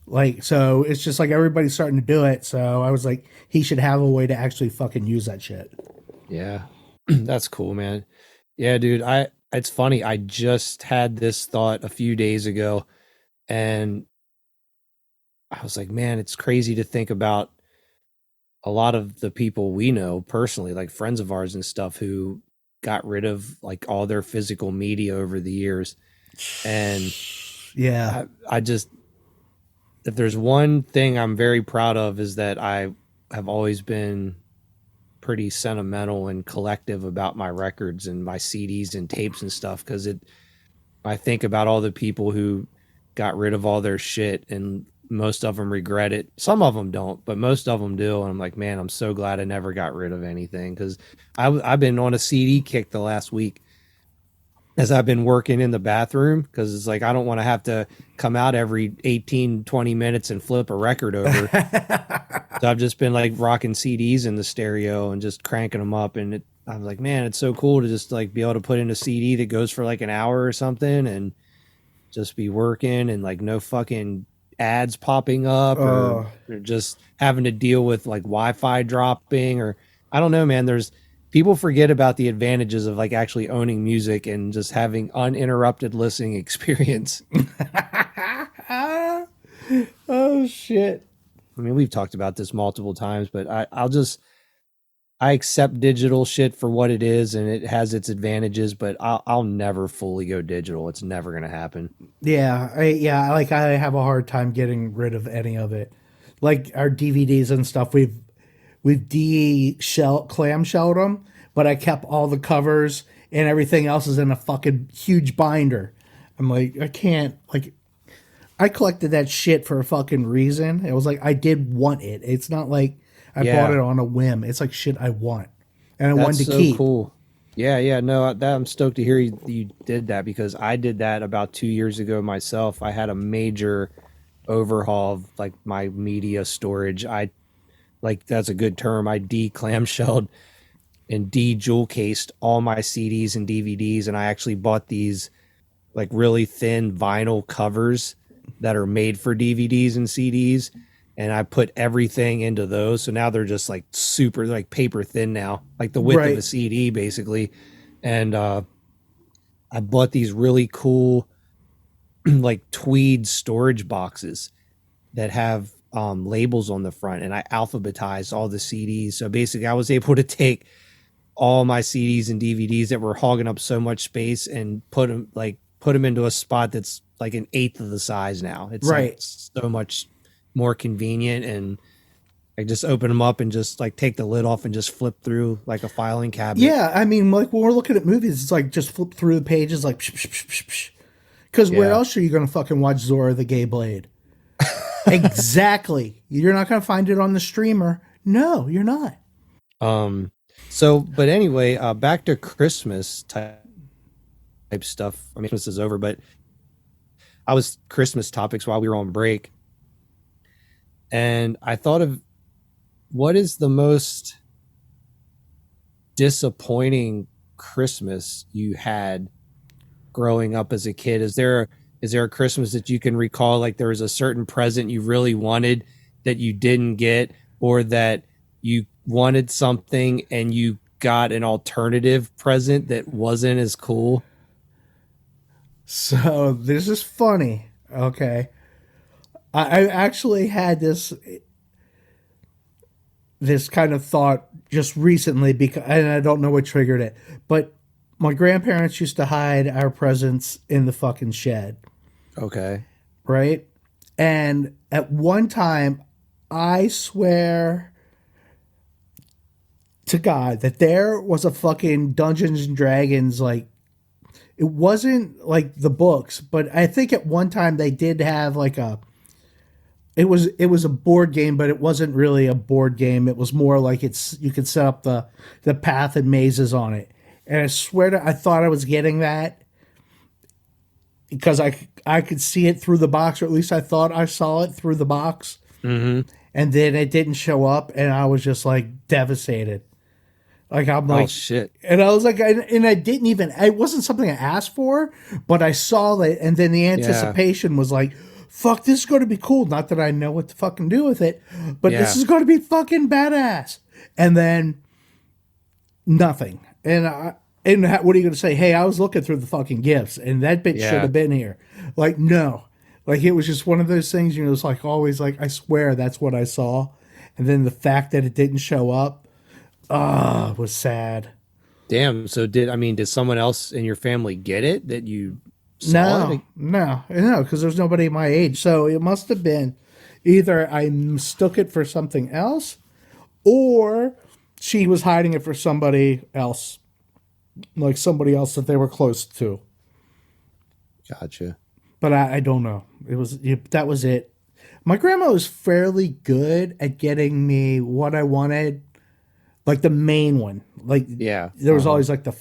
Like, so it's just like everybody's starting to do it. So I was like, he should have a way to actually fucking use that shit. Yeah. That's cool, man. Yeah, dude. It's funny. I just had this thought a few days ago, and I was like, man, it's crazy to think about a lot of the people we know personally, like friends of ours and stuff, who got rid of like all their physical media over the years. And Yeah. I just, if there's one thing I'm very proud of is that I have always been pretty sentimental and collective about my records and my CDs and tapes and stuff, because I think about all the people who got rid of all their shit, and most of them regret it. Some of them don't, but most of them do. And I'm like, man, I'm so glad I never got rid of anything, because I've been on a CD kick the last week as I've been working in the bathroom, because it's like I don't want to have to come out every 18-20 minutes and flip a record over. So I've just been like rocking CDs in the stereo and just cranking them up, and I was like, man, it's so cool to just like be able to put in a CD that goes for like an hour or something and just be working, and like no fucking ads popping up or just having to deal with like Wi-Fi dropping, or I don't know, man. There's people forget about the advantages of like actually owning music and just having uninterrupted listening experience. Oh shit. I mean, we've talked about this multiple times, but I accept digital shit for what it is, and it has its advantages, but I'll never fully go digital. It's never going to happen. Yeah, I have a hard time getting rid of any of it. Like our DVDs and stuff, we've clamshelled them, but I kept all the covers and everything else is in a fucking huge binder. I'm like, I can't, like, I collected that shit for a fucking reason. It was like I did want it. It's not like I bought it on a whim. It's like shit I want, and I wanted to keep. Cool. Yeah. No, I'm stoked to hear you did that, because I did that about 2 years ago myself. I had a major overhaul of like my media storage. That's a good term. I de-clamshelled and de-jewel cased all my CDs and DVDs, and I actually bought these like really thin vinyl covers that are made for DVDs and CDs, and I put everything into those. So now they're just like super like paper thin now, like the width of a CD basically. And I bought these really cool like tweed storage boxes that have labels on the front, and I alphabetized all the CDs. So basically I was able to take all my CDs and DVDs that were hogging up so much space and put them into a spot that's like an eighth of the size now. It's like so much more convenient, and I just open them up and just like take the lid off and just flip through like a filing cabinet. Yeah, I mean, like when we're looking at movies, it's like just flip through the pages like because where else are you going to fucking watch Zora the Gay Blade? Exactly. You're not going to find it on the streamer. No, you're not. So, but anyway, back to Christmas type stuff. I mean, Christmas is over, but I was Christmas topics while we were on break. And I thought of what is the most disappointing Christmas you had growing up as a kid? Is there a Christmas that you can recall, like there was a certain present you really wanted that you didn't get, or that you wanted something and you got an alternative present that wasn't as cool? So this is funny. Okay. I actually had this kind of thought just recently, because, and I don't know what triggered it, but my grandparents used to hide our presents in the fucking shed. Okay. Right? And at one time, I swear to God that there was a fucking Dungeons and Dragons, like, it wasn't like the books, but I think at one time they did have like it was a board game, but it wasn't really a board game. It was more like you could set up the path and mazes on it. And I swear I thought I was getting that because I could see it through the box, or at least I thought I saw it through the box. Mm-hmm. And then it didn't show up, and I was just like devastated. Like I'm like, oh shit. And I was like, I didn't even, it wasn't something I asked for, but I saw it, and then the anticipation was like, fuck, this is going to be cool. Not that I know what to fucking do with it, but this is going to be fucking badass. And then nothing. And what are you going to say? Hey, I was looking through the fucking gifts, and that bitch should have been here. Like, no. Like, it was just one of those things, it's like always like, I swear that's what I saw. And then the fact that it didn't show up, it was sad. Damn. So did someone else in your family get it that you saw? No, because there's nobody my age. So it must have been Either I mistook it for something else, or she was hiding it for somebody else, like somebody else that they were close to. Gotcha. But I don't know. That was it. My grandma was fairly good at getting me what I wanted, like the main one. Like Yeah. there was always like the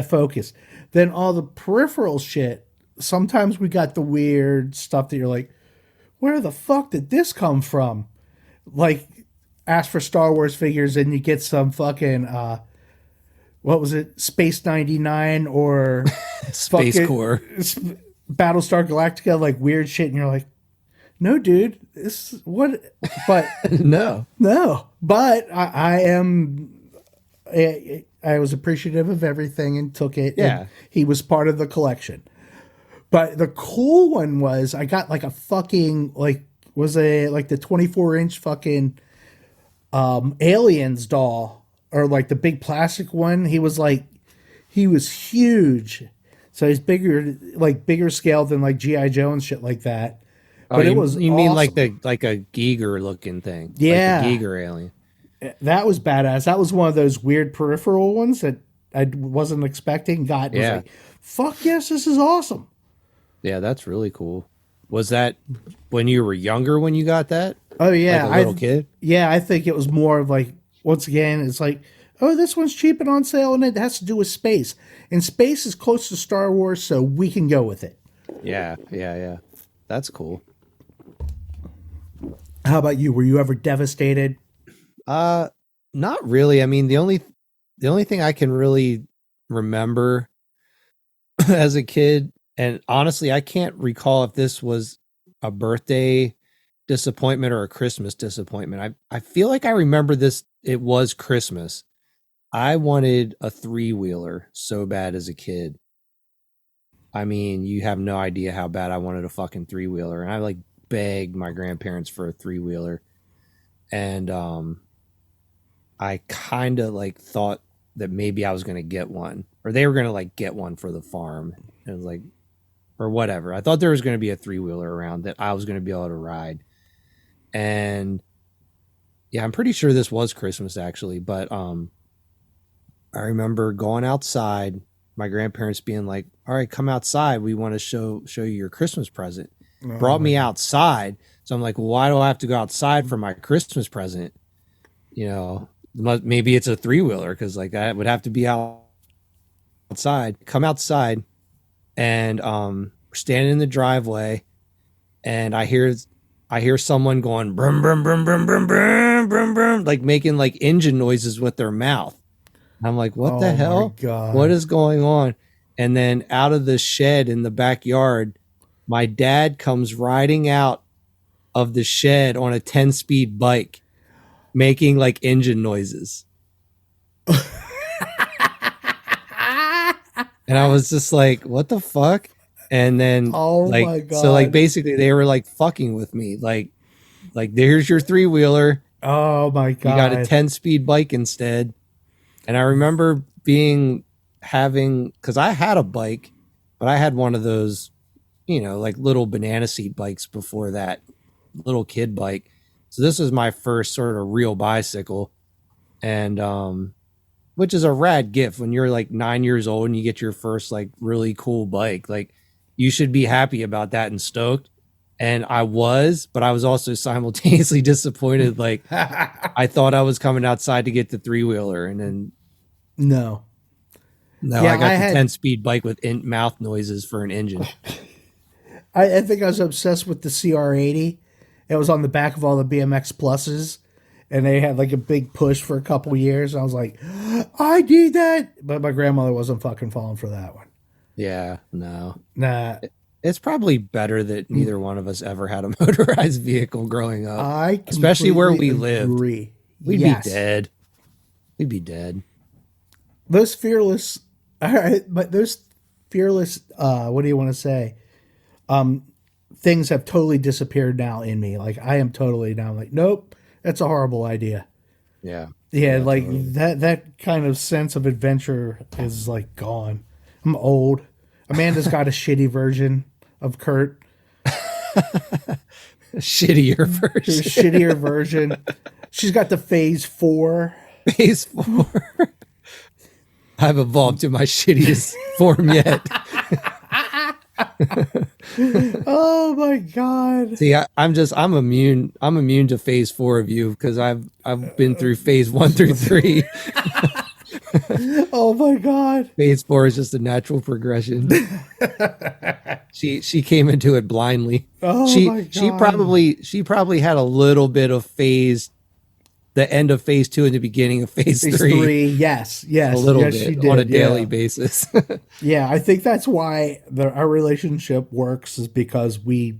focus. Then all the peripheral shit. Sometimes we got the weird stuff that you're like, where the fuck did this come from? Like, ask for Star Wars figures and you get some fucking what was it, Space 99 or Space fucking Corps. Battlestar Galactica, like weird shit, and you're like, no, dude, this is what? But No. no, but I am. I was appreciative of everything and took it. Yeah. And he was part of the collection. But the cool one was I got like a fucking like the 24-inch fucking Aliens doll, or like the big plastic one. He was huge. So he's bigger scale than like G.I. Joe and shit like that. Oh, But you, it was you mean like awesome. a Giger looking thing? Yeah. Like the Giger alien. That was badass. That was one of those weird peripheral ones that I wasn't expecting. Got was Yeah. like, fuck yes, this is awesome. Yeah, that's really cool. Was that when you were younger when you got that? Oh yeah, Like a little kid? Yeah, I think it was more of like, once again, it's like, oh, this one's cheap and on sale, and it has to do with space. And space is close to Star Wars, so we can go with it. Yeah. That's cool. How about you? Were you ever devastated? Not really. I mean, the only thing I can really remember as a kid, and honestly, I can't recall if this was a birthday disappointment or a Christmas disappointment. I feel like I remember this. It was Christmas. I wanted a 3-wheeler so bad as a kid. I mean, you have no idea how bad I wanted a fucking 3-wheeler, and I like begged my grandparents for a 3-wheeler, and I kind of like thought that maybe I was going to get one, or they were going to like get one for the farm. It was like, or whatever. I thought there was going to be a 3-wheeler around that I was going to be able to ride. And yeah, I'm pretty sure this was Christmas actually, but I remember going outside, my grandparents being like, all right, come outside. We want to show you your Christmas present. Brought me outside. So I'm like, well, why do I have to go outside for my Christmas present? You know, maybe it's a 3-wheeler, because like that would have to be outside. Come outside, and we're standing in the driveway, and I hear someone going brum brum brum brum brum brum brum brum, like making like engine noises with their mouth. I'm like, what the hell? God. What is going on? And then out of the shed in the backyard, my dad comes riding out of the shed on a 10-speed bike, making like engine noises. And I was just like, what the fuck? And then my God. so like basically they were like fucking with me. Like there's your 3-wheeler. Oh my God. You got a 10-speed bike instead. And I remember because I had a bike, but I had one of those, you know, like little banana seat bikes before that, little kid bike. So this was my first sort of real bicycle, and which is a rad gift when you're like 9 years old and you get your first like really cool bike. Like you should be happy about that and stoked. And I was, but I was also simultaneously disappointed. Like I thought I was coming outside to get the 3-wheeler, and then No. no, Yeah, I got I the had- 10-speed bike with mouth noises for an engine. I think I was obsessed with the CR80. It was on the back of all the BMX Pluses, and they had like a big push for a couple years. I was like, I need that. But my grandmother wasn't fucking falling for that one. Yeah, no. Nah. It's probably better that neither one of us ever had a motorized vehicle growing up. Especially where we completely lived. agree. We'd Yes. be dead. We'd be dead. Those fearless, all right, but those fearless, what do you want to say? Things have totally disappeared now in me. Like I am totally now like, nope, that's a horrible idea. Yeah. Yeah, like that kind of sense of adventure is like gone. I'm old. Amanda's got a shitty version of Kurt. shittier Her version. shittier version. She's got the phase 4. Phase 4. I've evolved to my shittiest form yet. Oh my god. See, I'm immune. I'm immune to phase 4 of you because I've been through phase 1 through 3. Oh my god. Phase 4 is just a natural progression. She came into it blindly. Oh she my she God. probably had a little bit of the end of phase 2 and the beginning of phase Phase 3. 3, yes. A little yes, she bit did, on a daily yeah. basis. Yeah, I think that's why our relationship works, is because we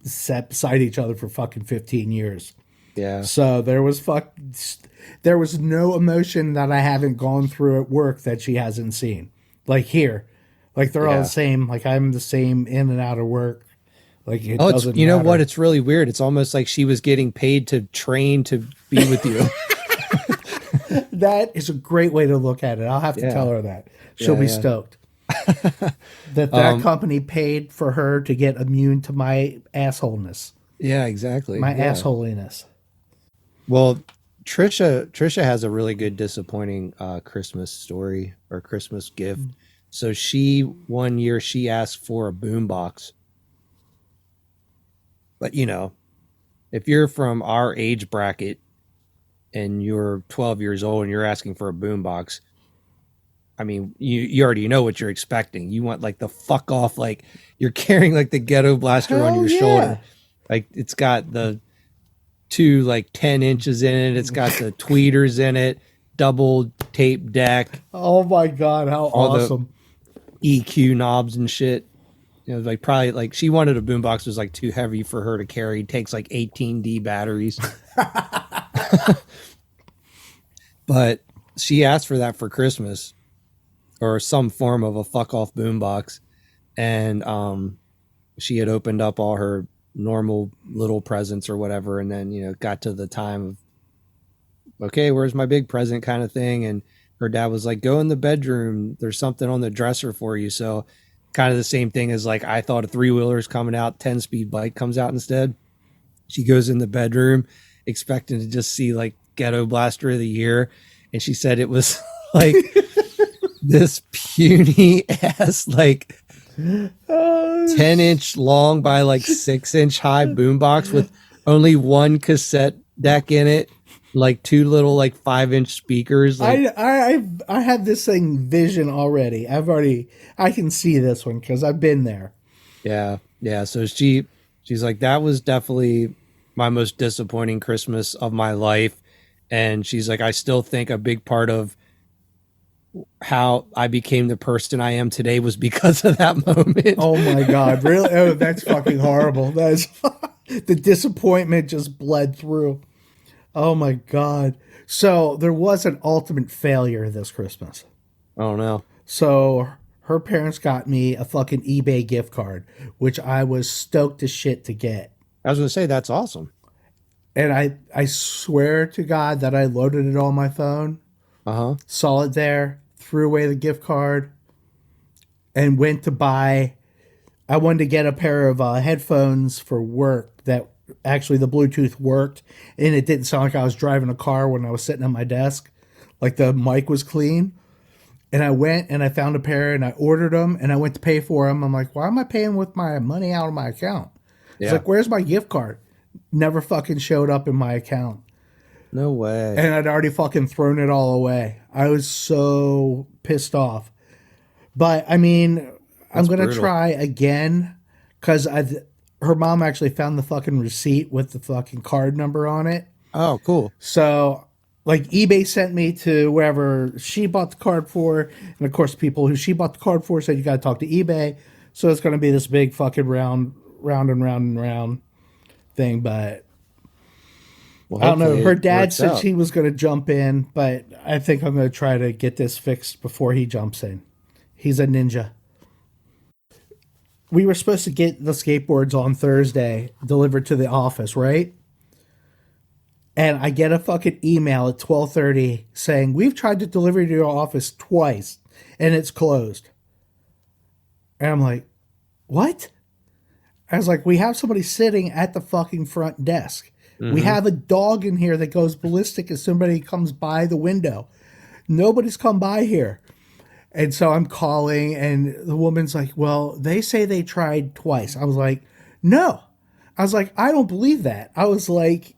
sat beside each other for fucking 15 years. Yeah. So there was no emotion that I haven't gone through at work that she hasn't seen. Like here. Like they're all Yeah. the same. Like I'm the same in and out of work. Like it Oh, it's, doesn't you know matter. what? It's really weird. It's almost like she was getting paid to train to be with you. That is a great way to look at it. I'll have to Yeah. tell her that. She'll be Yeah. stoked. that company paid for her to get immune to my assholeness. Yeah, exactly. My Yeah. assholiness. Well, Trisha has a really good disappointing Christmas story or Christmas gift. So one year she asked for a boombox. But if you're from our age bracket and you're 12 years old and you're asking for a boombox, I mean, you already know what you're expecting. You want like the fuck off, like you're carrying like the ghetto blaster on Hell your yeah. shoulder. Like it's got the 2 like 10 inches in it. It's got the tweeters in it, double tape deck, Oh my God, how All the- awesome. EQ knobs and shit. Like probably like she wanted a boombox was like too heavy for her to carry. It takes like 18D batteries. But she asked for that for Christmas or some form of a fuck off boombox. And she had opened up all her normal little presents or whatever. And then, got to the time of, okay, where's my big present kind of thing. And her dad was like, go in the bedroom. There's something on the dresser for you. So kind of the same thing as like, I thought a 3-wheeler is coming out, 10-speed bike comes out instead. She goes in the bedroom expecting to just see like Ghetto Blaster of the Year. And she said it was like this puny ass, like 10-inch long by like 6-inch high boombox with only one cassette deck in it, like 2 little like 5-inch speakers. Like, I had this thing vision already. I can see this one because I've been there. yeah. So she's like, that was definitely my most disappointing Christmas of my life. And she's like, I still think a big part of how I became the person I am today was because of that moment. Oh my God, really? Oh, that's fucking horrible. That's the disappointment just bled through. Oh my God. So there was an ultimate failure this Christmas. Oh no. So her parents got me a fucking eBay gift card, which I was stoked as shit to get. I was going to say, that's awesome. And I swear to God that I loaded it on my phone, Uh-huh. saw it there, threw away the gift card, and went to buy. I wanted to get a pair of headphones for work that actually the Bluetooth worked, and it didn't sound like I was driving a car when I was sitting at my desk. Like the mic was clean. And I went and I found a pair and I ordered them and I went to pay for them. I'm like, why am I paying with my money out of my account? It's Yeah. like, where's my gift card? Never fucking showed up in my account. No way. And I'd already fucking thrown it all away. I was so pissed off. But I mean, I'm going to brutal. try again because her mom actually found the fucking receipt with the fucking card number on it. Oh, cool. So, like, eBay sent me to wherever she bought the card for. And of course, people who she bought the card for said, you got to talk to eBay. So it's going to be this big fucking round thing. But Well, I don't know. hopefully Her it dad works said out. she was going to jump in, but I think I'm going to try to get this fixed before he jumps in. He's a ninja. We were supposed to get the skateboards on Thursday delivered to the office, right? And I get a fucking email at 12:30 saying, we've tried to deliver to your office twice and it's closed. And I'm like, what? I was like, we have somebody sitting at the fucking front desk. We Mm-hmm. have a dog in here that goes ballistic as somebody comes by the window. Nobody's come by here. And so I'm calling, and the woman's like, well, they say they tried twice. I was like, no. I was like, I don't believe that. I was like,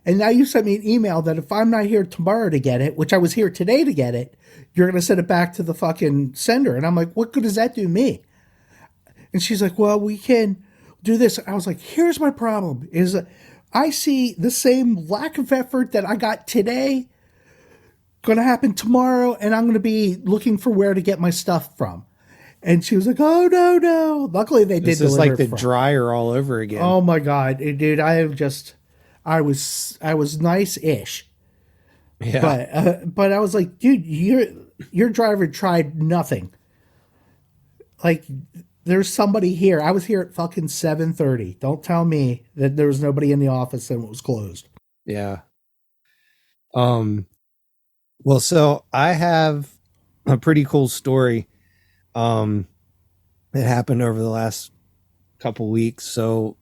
and now you sent me an email that if I'm not here tomorrow to get it, which I was here today to get it, you're going to send it back to the fucking sender. And I'm like, what good does that do me? And she's like, well, we can do this. I was like, here's my problem is I see the same lack of effort that I got today going to happen tomorrow, and I'm going to be looking for where to get my stuff from. And she was like, oh, no, no. Luckily, they did This is deliver like the it from. dryer all over again. Oh, my God. Dude, I was nice-ish. Yeah. But I was like, dude, your driver tried nothing. Like, there's somebody here. I was here at fucking 7:30. Don't tell me that there was nobody in the office and it was closed. Yeah. Well, so I have a pretty cool story that happened over the last couple weeks. So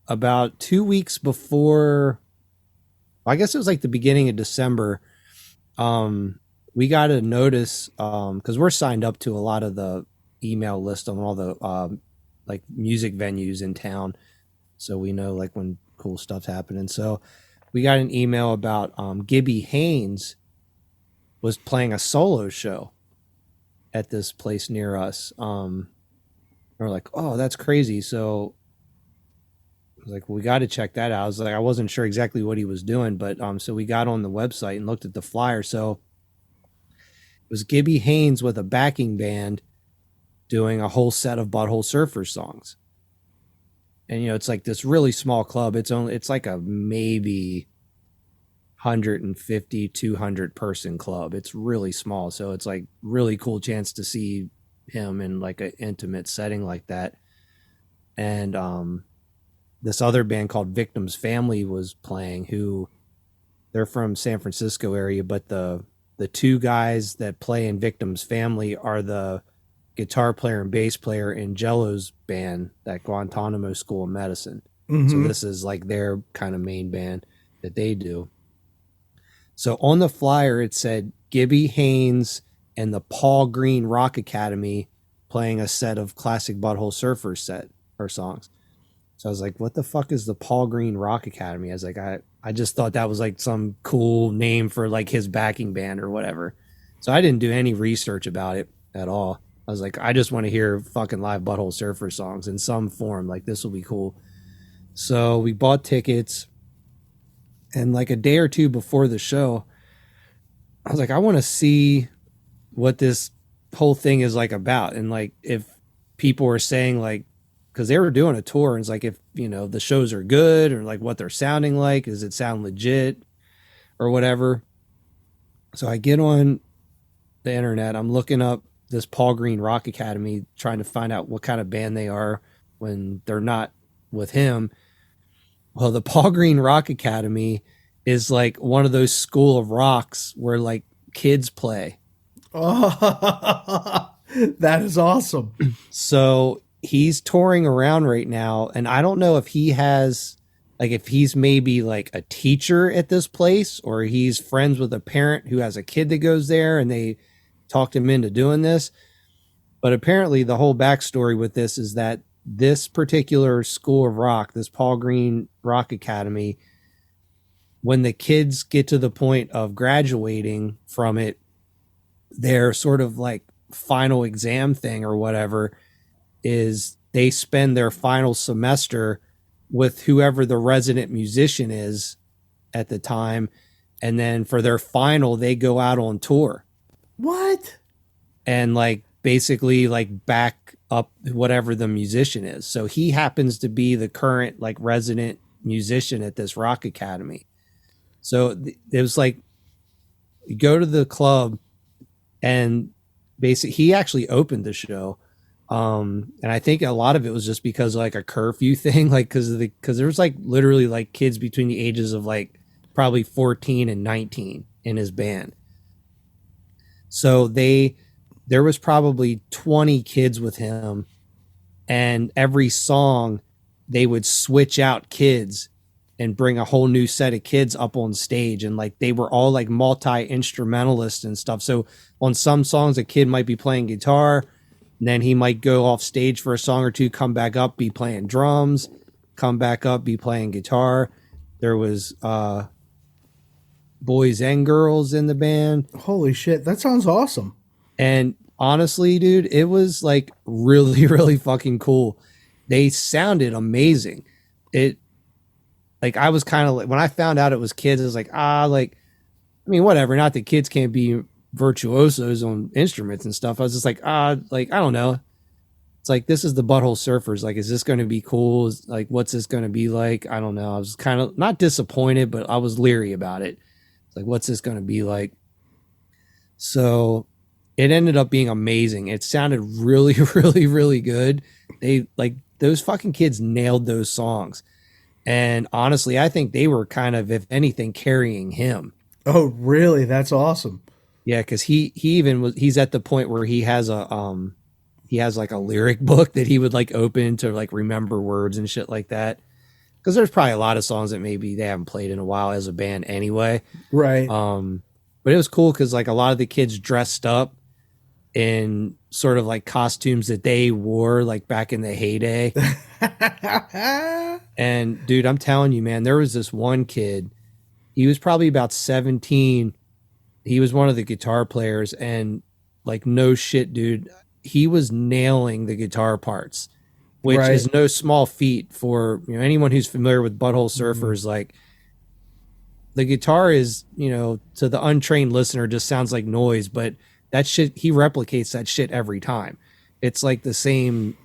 about 2 weeks before, I guess it was like the beginning of December, we got a notice because we're signed up to a lot of the email list on all the like music venues in town, so we know like when cool stuff's happening. So we got an email about Gibby Haynes was playing a solo show at this place near us. We're like, oh, that's crazy. So I was like, well, we got to check that out. I was like, I wasn't sure exactly what he was doing, but so we got on the website and looked at the flyer. So it was Gibby Haynes with a backing band doing a whole set of Butthole Surfers songs. And it's like this really small club. It's like a maybe 150, 200 person club. It's really small. So it's like really cool chance to see him in like an intimate setting like that. And this other band called Victim's Family was playing, who they're from San Francisco area, but the two guys that play in Victim's Family are the guitar player and bass player in Jello's band, that Guantanamo School of Medicine. So this is like their kind of main band that they do. So on the flyer, it said Gibby Haynes and the Paul Green Rock Academy playing a set of classic Butthole Surfers set or songs. So I was like, what the fuck is the Paul Green Rock Academy? I was like, I just thought that was like some cool name for like his backing band or whatever. So I didn't do any research about it at all. I was like, I just want to hear fucking live Butthole Surfer songs in some form. Like, this will be cool. So we bought tickets, and like a day or two before the show, I was like, I want to see what this whole thing is like about. And like, if people were saying like, because they were doing a tour, and it's like, if the shows are good, or like what they're sounding like, does it sound legit or whatever. So I get on the internet, I'm looking up this Paul Green Rock Academy, trying to find out what kind of band they are when they're not with him. Well, the Paul Green Rock Academy is like one of those school of rocks where like kids play. Oh, that is awesome. So he's touring around right now, and I don't know if he has, like, if he's maybe like a teacher at this place, or he's friends with a parent who has a kid that goes there and they talked him into doing this. But apparently the whole backstory with this is that this particular school of rock, this Paul Green Rock Academy, when the kids get to the point of graduating from it, their sort of like final exam thing or whatever is they spend their final semester with whoever the resident musician is at the time. And then for their final, they go out on tour. What? And like basically like back up whatever the musician is. So he happens to be the current like resident musician at this rock academy. So it was like, you go to the club, and basically he actually opened the show. And I think a lot of it was just because like a curfew thing, like because there was like literally like kids between the ages of like probably 14 and 19 in his band. So there was probably 20 kids with him, and every song they would switch out kids and bring a whole new set of kids up on stage, and like they were all like multi instrumentalists and stuff. So on some songs a kid might be playing guitar, and then he might go off stage for a song or two, come back up, be playing drums, come back up, be playing guitar. There was boys and girls in the band. Holy shit, that sounds awesome. And honestly, dude, it was like really, really fucking cool. They sounded amazing. It, like, I was kind of like, when I found out it was kids, I was like, like, I mean, whatever. Not that kids can't be virtuosos on instruments and stuff. I was just like, like, I don't know. It's like, this is the Butthole Surfers. Like, is this going to be cool? Like, what's this going to be like? I don't know. I was kind of not disappointed, but I was leery about it. It's like, what's this going to be like? So it ended up being amazing. It sounded really, really, really good. They, like, those fucking kids nailed those songs. And honestly, I think they were kind of, if anything, carrying him. Oh, really? That's awesome. Yeah, because he's at the point where he has like a lyric book that he would like open to like remember words and shit like that. Because there's probably a lot of songs that maybe they haven't played in a while as a band anyway. Right. But it was cool because like a lot of the kids dressed up in sort of like costumes that they wore like back in the heyday. And dude, I'm telling you, man, there was this one kid. He was probably about 17. He was one of the guitar players, and like, no shit, dude, he was nailing the guitar parts, which Right. is no small feat for, you know, anyone who's familiar with Butthole Surfers. Like, the guitar is, you know, to the untrained listener, just sounds like noise, but that shit, he replicates that shit every time. It's like the same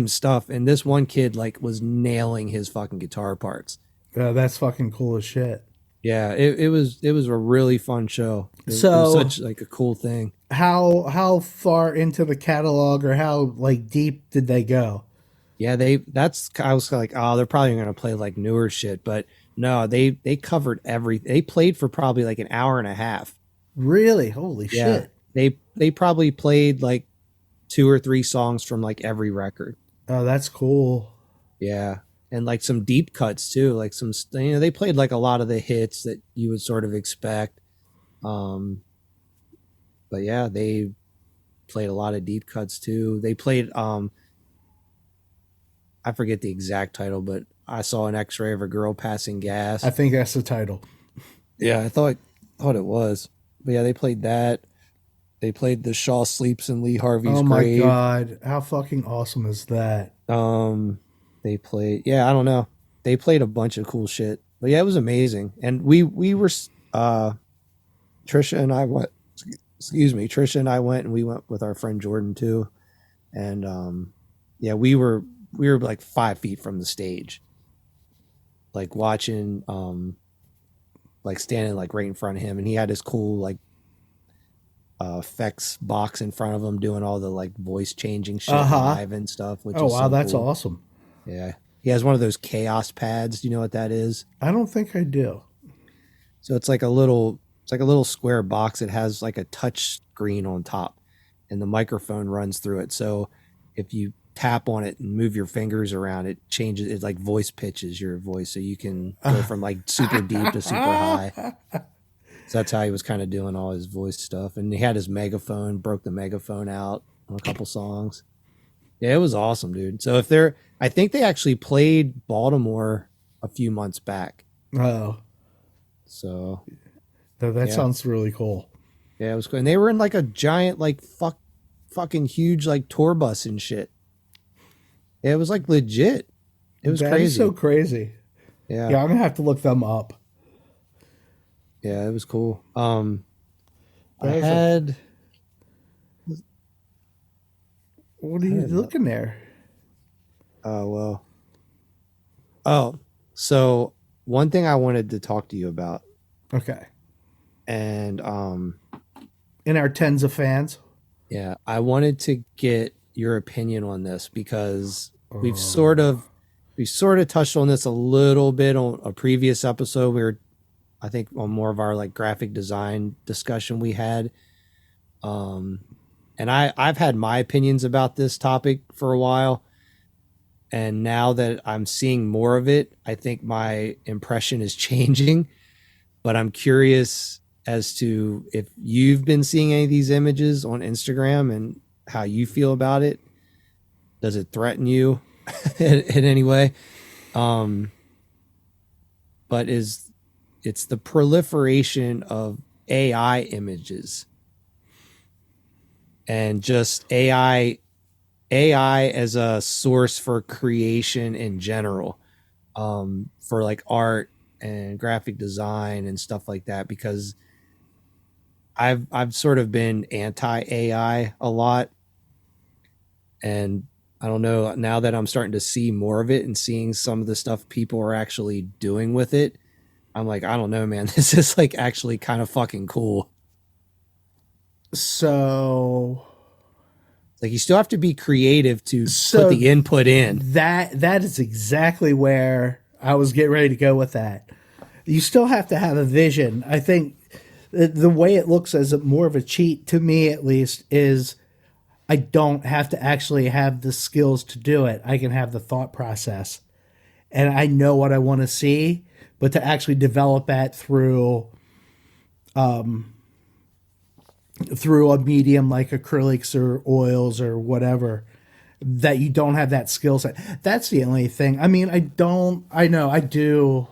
stuff. And this one kid like was nailing his fucking guitar parts. That's fucking cool as shit. Yeah, it was a really fun show. It was So- such like a cool thing. How far into the catalog, or how like deep did they go? Yeah, I was like, oh, they're probably gonna play like newer shit, but no, they covered they played for probably like an hour and a half. Really? Holy Yeah. shit. They probably played like 2 or 3 songs from like every record. Oh, that's cool. Yeah. And like some deep cuts too, like some, you know, they played like a lot of the hits that you would sort of expect. But yeah, they played a lot of deep cuts too. They played, I forget the exact title, but I saw an X-ray of a girl passing gas. I think that's the title. Yeah, I thought it was. But yeah, they played that. They played The Shaw Sleeps in Lee Harvey's Oh my Grave. god, how fucking awesome is that? They played, yeah, I don't know. They played a bunch of cool shit. But yeah, it was amazing. And we were Trisha and I went, Trisha and I went, and we went with our friend Jordan too. And yeah, we were like 5 feet from the stage. Like watching, like standing like right in front of him, and he had his cool like effects box in front of him doing all the like voice changing shit live and stuff. Which Oh is wow, so that's cool. awesome. Yeah, he has one of those chaos pads. Do you know what that is? I don't think I do. So it's like a little square box. It has like a touch screen on top, and the microphone runs through it. So if you tap on it and move your fingers around, it changes. It like voice pitches your voice, so you can go from like super deep to super high. So that's how he was kind of doing all his voice stuff. And he had his megaphone, broke the megaphone out on a couple songs. Yeah, it was awesome, dude. So I think they actually played Baltimore a few months back. Oh, So that Yeah. sounds really cool. yeah, it was cool. And they were in like a giant, like fucking huge, like tour bus and shit. Yeah, it was like legit. It was That crazy. is so crazy. yeah. Yeah, I'm gonna have to look them up. Yeah, it was cool. I That is a- had What are you looking there? well. Oh, so one thing I wanted to talk to you about, Okay. and In our tens of fans. yeah, I wanted to get your opinion on this because we've sort of touched on this a little bit on a previous episode. I think on more of our like graphic design discussion we had. And And I've had my opinions about this topic for a while. And now that I'm seeing more of it, I think my impression is changing. But I'm curious as to if you've been seeing any of these images on Instagram and how you feel about it. Does it threaten you in any way? Um, but it's the proliferation of AI images and just AI as a source for creation in general, for like art and graphic design and stuff like that. Because I've sort of been anti AI a lot, and I don't know, now that I'm starting to see more of it and seeing some of the stuff people are actually doing with it, I'm like, I don't know, man. This is like actually kind of fucking cool. So Like you still have to be creative to So put the input in. that is exactly where I was getting ready to go with that. You still have to have a vision. I think the way it looks as more of a cheat to me, at least, is I don't have to actually have the skills to do it. I can have the thought process, and I know what I want to see. But to actually develop that through a medium like acrylics or oils or whatever, that you don't have that skill set. That's the only thing. I mean, I know I do,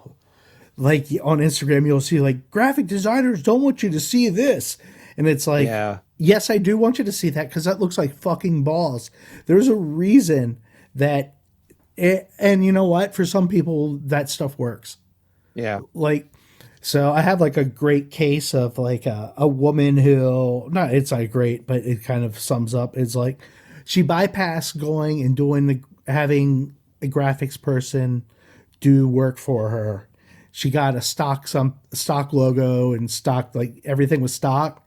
like on Instagram, you'll see like graphic designers don't want you to see this. And it's like, Yeah. yes, I do want you to see that because that looks like fucking balls. There's a reason that and you know what? For some people, that stuff works. Yeah. Like, so I have like a great case of like a woman who, not, it's not great, but it kind of sums up. It's like she bypassed going and having a graphics person do work for her. She got some stock logo and stock, like everything was stock.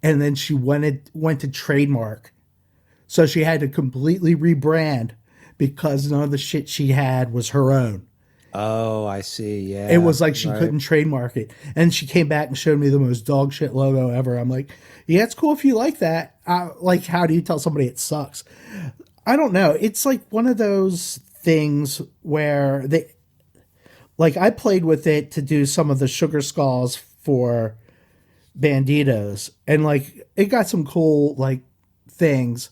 And then she went to trademark. So she had to completely rebrand because none of the shit she had was her own. Oh, I see. Yeah. It was like she Right. couldn't trademark it. And she came back and showed me the most dog shit logo ever. I'm like, yeah, it's cool if you like that. Like, how do you tell somebody it sucks? I don't know. It's like one of those things where like I played with it to do some of the sugar skulls for Banditos, and like it got some cool like things,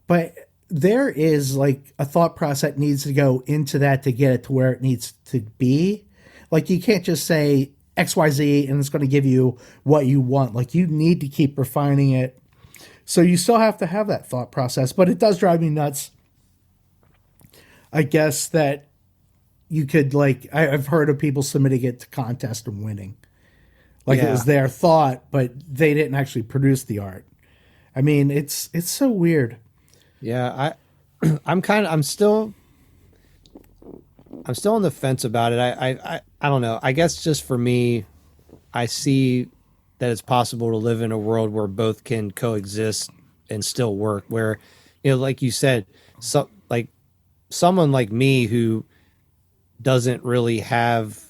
but there is like a thought process that needs to go into that to get it to where it needs to be. Like you can't just say XYZ and it's going to give you what you want. Like you need to keep refining it. So you still have to have that thought process, but it does drive me nuts. I guess that you could like I've heard of people submitting it to contest and winning. Like it Yeah. was their thought, but they didn't actually produce the art. I mean, it's so weird. Yeah. I'm still on the fence about it. I don't know. I guess just for me, I see that it's possible to live in a world where both can coexist and still work. Where, like you said, like someone like me who doesn't really have.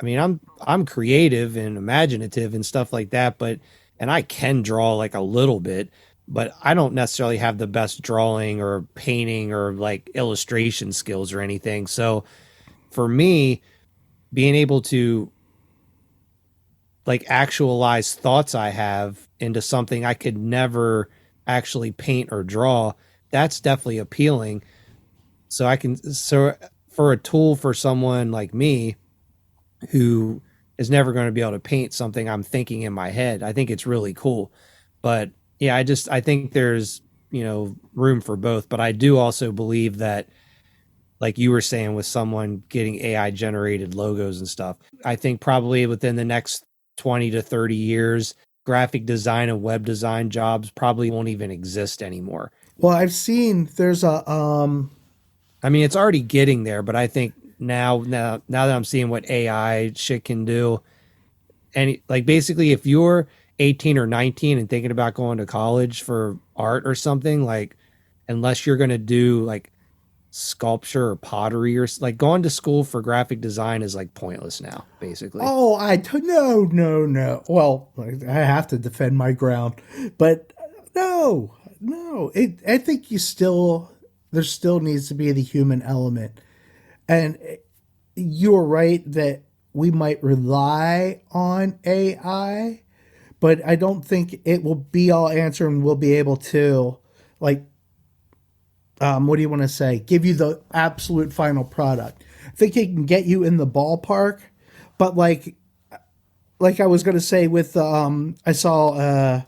I mean, I'm creative and imaginative and stuff like that, and I can draw like a little bit, but I don't necessarily have the best drawing or painting or like illustration skills or anything. So for me, being able to like actualize thoughts I have into something I could never actually paint or draw, that's definitely appealing. So for a tool for someone like me who is never going to be able to paint something I'm thinking in my head, I think it's really cool. But yeah, I think there's, room for both. But I do also believe that, like you were saying, with someone getting AI generated logos and stuff, I think probably within the next 20 to 30 years, graphic design and web design jobs probably won't even exist anymore. Well, I've seen there's a I mean, it's already getting there, but I think now that I'm seeing what AI shit can do, and like basically if you're 18 or 19 and thinking about going to college for art or something, like unless you're going to do like sculpture or pottery or like going to school for graphic design is like pointless now, basically. no. Well, I have to defend my ground, but No, no. I think there still needs to be the human element. And you're right that we might rely on AI, but I don't think it will be all answer and we'll be able to, like, what do you want to say? Give you the absolute final product. I think it can get you in the ballpark, but like I was gonna say with I saw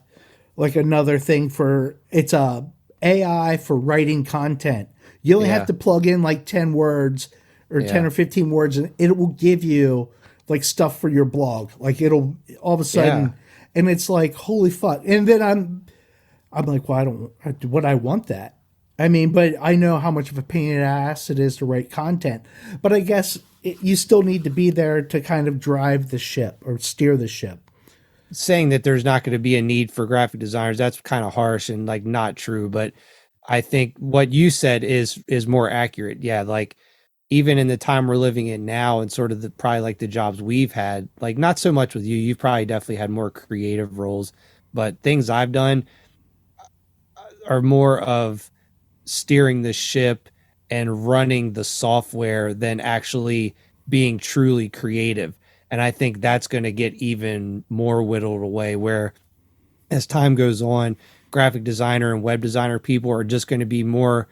like another thing for it's a AI for writing content. You only have Yeah. to plug in like 10 words or 10 Yeah. or 15 words and it will give you like stuff for your blog. Like it'll all of a Yeah. sudden and it's like holy fuck. And then I'm like, well, would I want that? I mean, but I know how much of a pain in the ass it is to write content. But I guess you still need to be there to kind of drive the ship or steer the ship. Saying that there's not going to be a need for graphic designers, that's kind of harsh and like not true. But I think what you said is more accurate. Yeah, like even in the time we're living in now and sort of the probably like the jobs we've had, like not so much with you. You've probably definitely had more creative roles, but things I've done are more of steering the ship and running the software than actually being truly creative. And I think that's going to get even more whittled away where as time goes on, graphic designer and web designer people are just going to be more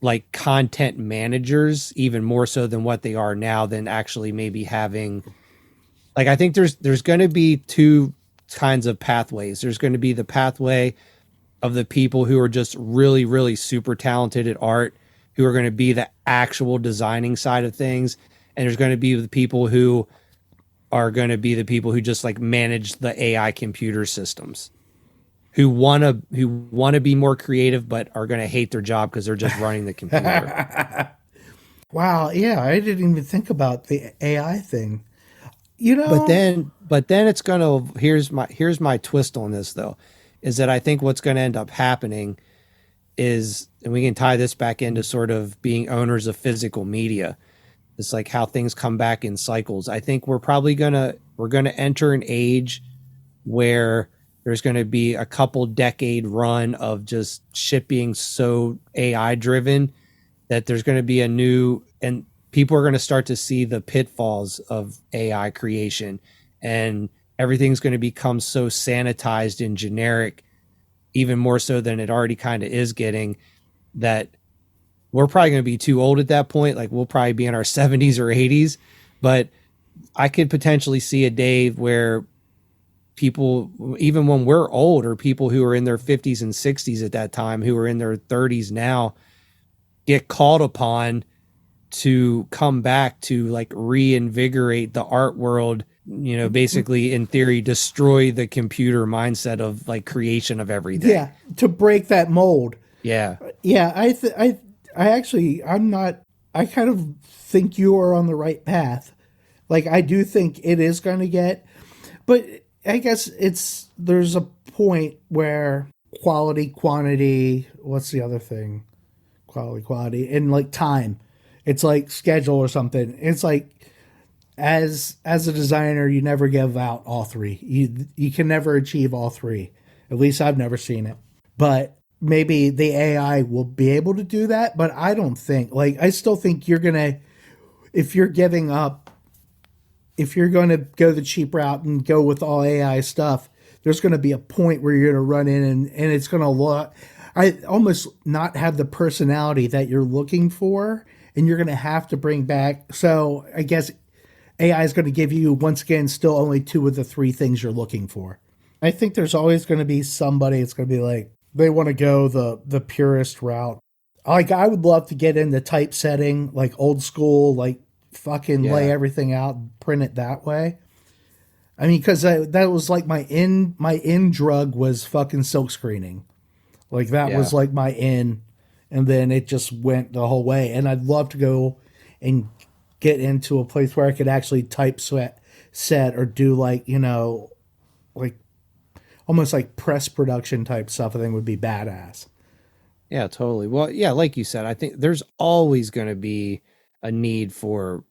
like content managers, even more so than what they are now, than actually maybe having like I think there's going to be two kinds of pathways. There's going to be the pathway of the people who are just really, really super talented at art, who are going to be the actual designing side of things. And there's going to be the people who are going to be the people who just like manage the AI computer systems, who want to be more creative, but are going to hate their job because they're just running the computer. Wow, yeah, I didn't even think about the AI thing. You But know, then it's going to here's my twist on this though, is that I think what's going to end up happening is, and we can tie this back into sort of being owners of physical media. It's like how things come back in cycles. I think we're gonna enter an age where there's going to be a couple decade run of just shit being so AI driven that there's going to be a new, and people are going to start to see the pitfalls of AI creation, and everything's going to become so sanitized and generic, even more so than it already kind of is getting, that we're probably going to be too old at that point. Like we'll probably be in our 70s or 80s, but I could potentially see a day where people, even when we're old, or people who are in their 50s and 60s at that time, who are in their 30s now, get called upon to come back to like reinvigorate the art world, basically in theory destroy the computer mindset of like creation of everything. yeah, to break that mold. Yeah. Yeah, I actually I'm not. I kind of think you are on the right path. Like I do think it is going to get, but I guess there's a point where quality, quantity. What's the other thing? Quality, and like time. It's like schedule or something. It's like as a designer, you never give out all three. You can never achieve all three. At least I've never seen it. But maybe the AI will be able to do that. But I don't think. Like I still think you're gonna if you're giving up if you're going to go the cheap route and go with all AI stuff, there's going to be a point where you're going to run in and it's going to look, I almost not have the personality that you're looking for, and you're going to have to bring back. So I guess AI is going to give you once again still only two of the three things you're looking for. I think there's always going to be somebody that's going to be like they want to go the purist route. Like I would love to get into typesetting, like old school, like fucking lay Yeah. everything out and print it that way. I mean, because that was like my in drug was fucking silk screening. Like that Yeah. was like my in, and then it just went the whole way. And I'd love to go and get into a place where I could actually set or do like like almost like press production type stuff. I think would be badass. Yeah, totally. Well, yeah, like you said, I think there's always going to be a need for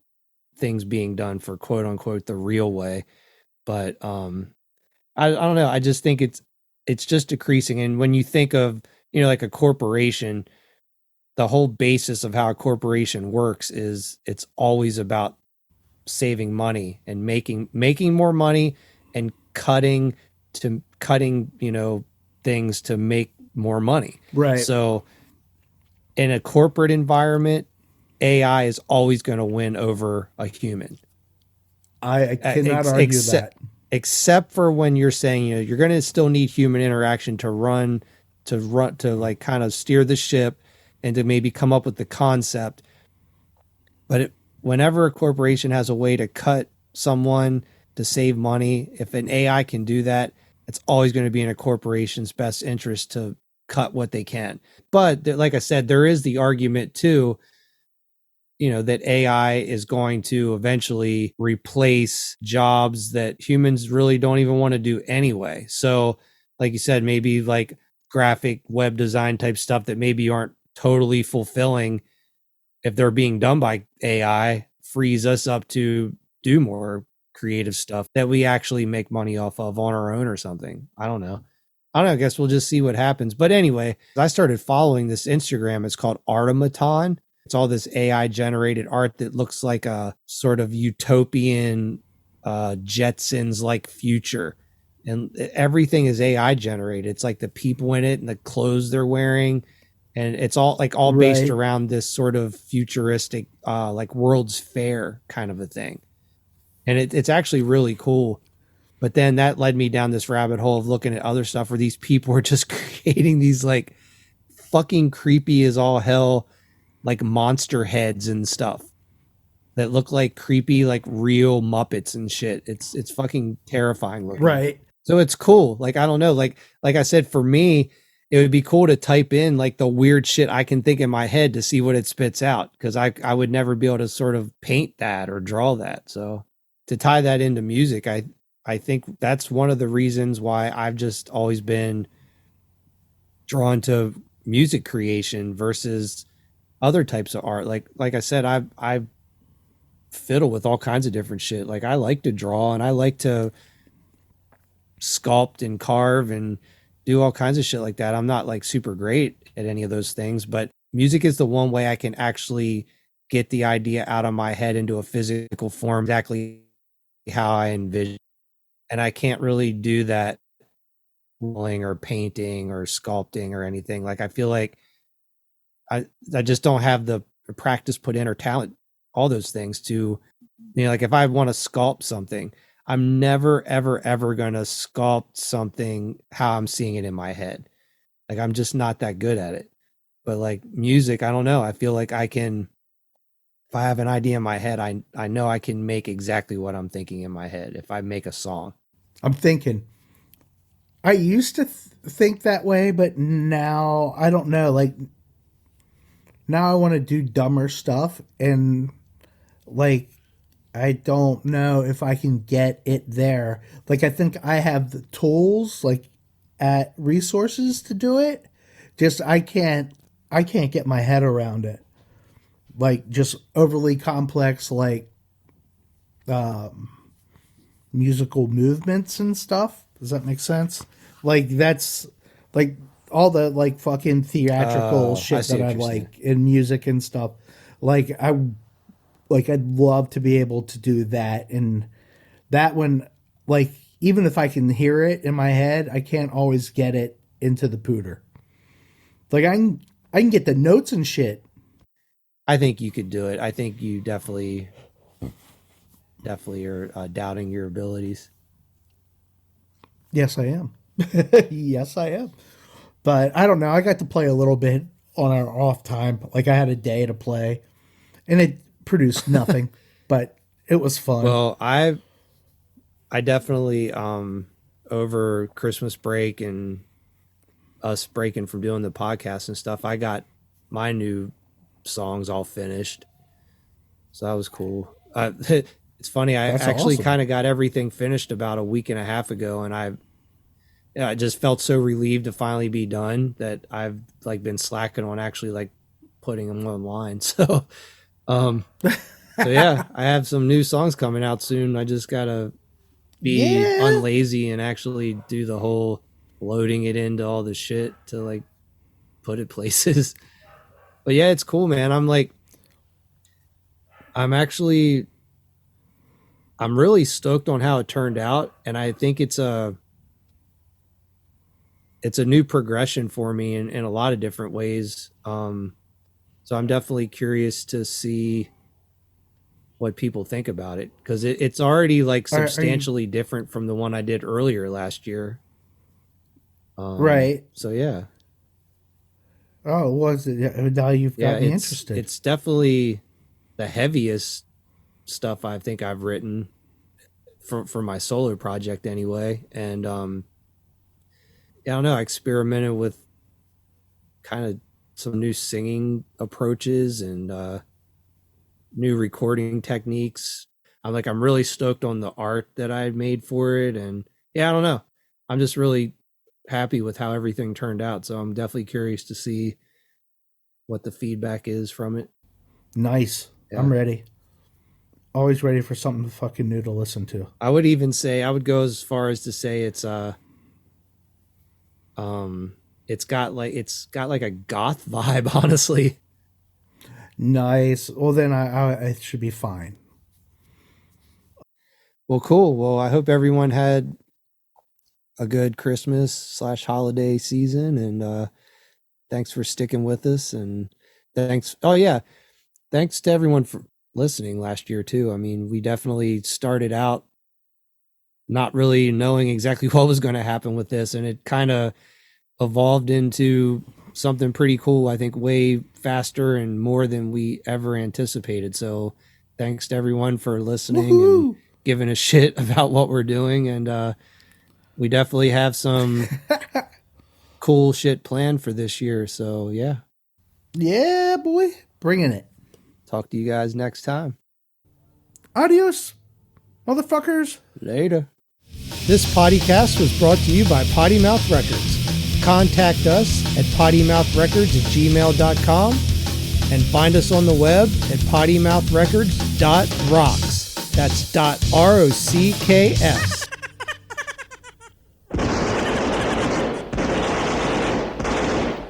things being done for quote unquote the real way. But I don't know. I just think it's just decreasing. And when you think of, you know, like a corporation, the whole basis of how a corporation works is it's always about saving money and making more money and cutting, you know, things to make more money. Right. So in a corporate environment, AI is always going to win over a human. I cannot argue that. Except for when you're saying, you know, you're going to still need human interaction to like kind of steer the ship and to maybe come up with the concept. But whenever a corporation has a way to cut someone to save money, if an AI can do that, it's always going to be in a corporation's best interest to cut what they can. But like I said, there is the argument too, you know, that AI is going to eventually replace jobs that humans really don't even want to do anyway. So like you said, maybe like graphic web design type stuff that maybe aren't totally fulfilling, if they're being done by AI, frees us up to do more creative stuff that we actually make money off of on our own or something. I don't know. I guess we'll just see what happens. But anyway, I started following this Instagram. It's called Artomaton. It's all this AI generated art that looks like a sort of utopian Jetsons like future. And everything is AI generated. It's like the people in it and the clothes they're wearing. And it's all based Right. around this sort of futuristic, like World's Fair kind of a thing. And it's actually really cool. But then that led me down this rabbit hole of looking at other stuff where these people are just creating these like fucking creepy as all hell, like monster heads and stuff that look like creepy, like real Muppets and shit. It's fucking terrifying looking. Right. So it's cool. Like, I don't know. Like I said, for me, it would be cool to type in like the weird shit I can think in my head to see what it spits out. Cause I would never be able to sort of paint that or draw that. So to tie that into music, I think that's one of the reasons why I've just always been drawn to music creation versus other types of art. Like I said, I fiddle with all kinds of different shit. Like I like to draw and I like to sculpt and carve and do all kinds of shit like that. I'm not like super great at any of those things, but music is the one way I can actually get the idea out of my head into a physical form, exactly how I envision. And I can't really do that or painting or sculpting or anything. Like I feel like I just don't have the practice put in or talent, all those things to, you know, like if I want to sculpt something, I'm never, ever, ever going to sculpt something how I'm seeing it in my head. Like I'm just not that good at it. But like music, I don't know. I feel like I can, if I have an idea in my head, I know I can make exactly what I'm thinking in my head if I make a song. I'm thinking. I used to think that way, but now I don't know. Like now I want to do dumber stuff, and like I don't know if I can get it there. Like I think I have the tools, like at resources to do it. Just I can't get my head around it. Like just overly complex, like musical movements and stuff. Does that make sense? Like that's like all the like fucking theatrical shit that I like in music and stuff. Like I'd love to be able to do that, and that one, like even if I can hear it in my head, I can't always get it into the pooter. Like I can get the notes and shit. I think you could do it. I think you definitely are doubting your abilities. Yes, I am. Yes, I am. But I don't know. I got to play a little bit on our off time. Like I had a day to play, and it produced nothing, but it was fun. Well, I definitely over Christmas break and us breaking from doing the podcast and stuff, I got my new songs all finished. So that was cool. It's funny. I That's actually awesome. kind of got everything finished about a week and a half ago, and I just felt so relieved to finally be done that I've like been slacking on actually like putting them online. So, so yeah, I have some new songs coming out soon. I just gotta be Yeah. unlazy and actually do the whole loading it into all the shit to like put it places. But yeah, it's cool, man. I'm really stoked on how it turned out, and I think it's a new progression for me in a lot of different ways. So I'm definitely curious to see what people think about it, because it's already like Are you- substantially different from the one I did earlier last year. Right. So yeah. Oh, was it? Yeah, now you've Yeah, got me it's interested. it's definitely the heaviest stuff I think I've written for my solo project anyway. And yeah, I don't know, I experimented with kind of some new singing approaches and new recording techniques. I'm really stoked on the art that I made for it, and yeah, I don't know. I'm just really happy with how everything turned out. So I'm definitely curious to see what the feedback is from it. Nice. Yeah. I'm ready. Always ready for something fucking new to listen to. I would go as far as to say it's got like a goth vibe, honestly. Nice. Well, then I it should be fine. Well, cool. Well, I hope everyone had a good Christmas/holiday season, and thanks for sticking with us, and thanks. Oh yeah, thanks to everyone for listening last year too. I mean, we definitely started out not really knowing exactly what was going to happen with this, and it kind of evolved into something pretty cool. I think way faster and more than we ever anticipated. So thanks to everyone for listening Woohoo! and giving a shit about what we're doing, and we definitely have some cool shit planned for this year. So yeah, Yeah, boy. Bringing it. talk to you guys next time. Adios, motherfuckers. Later. This podcast was brought to you by Potty Mouth Records. Contact us at pottymouthrecords@gmail.com and find us on the web at pottymouthrecords.rocks. That's .rocks.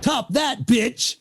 Top that, bitch!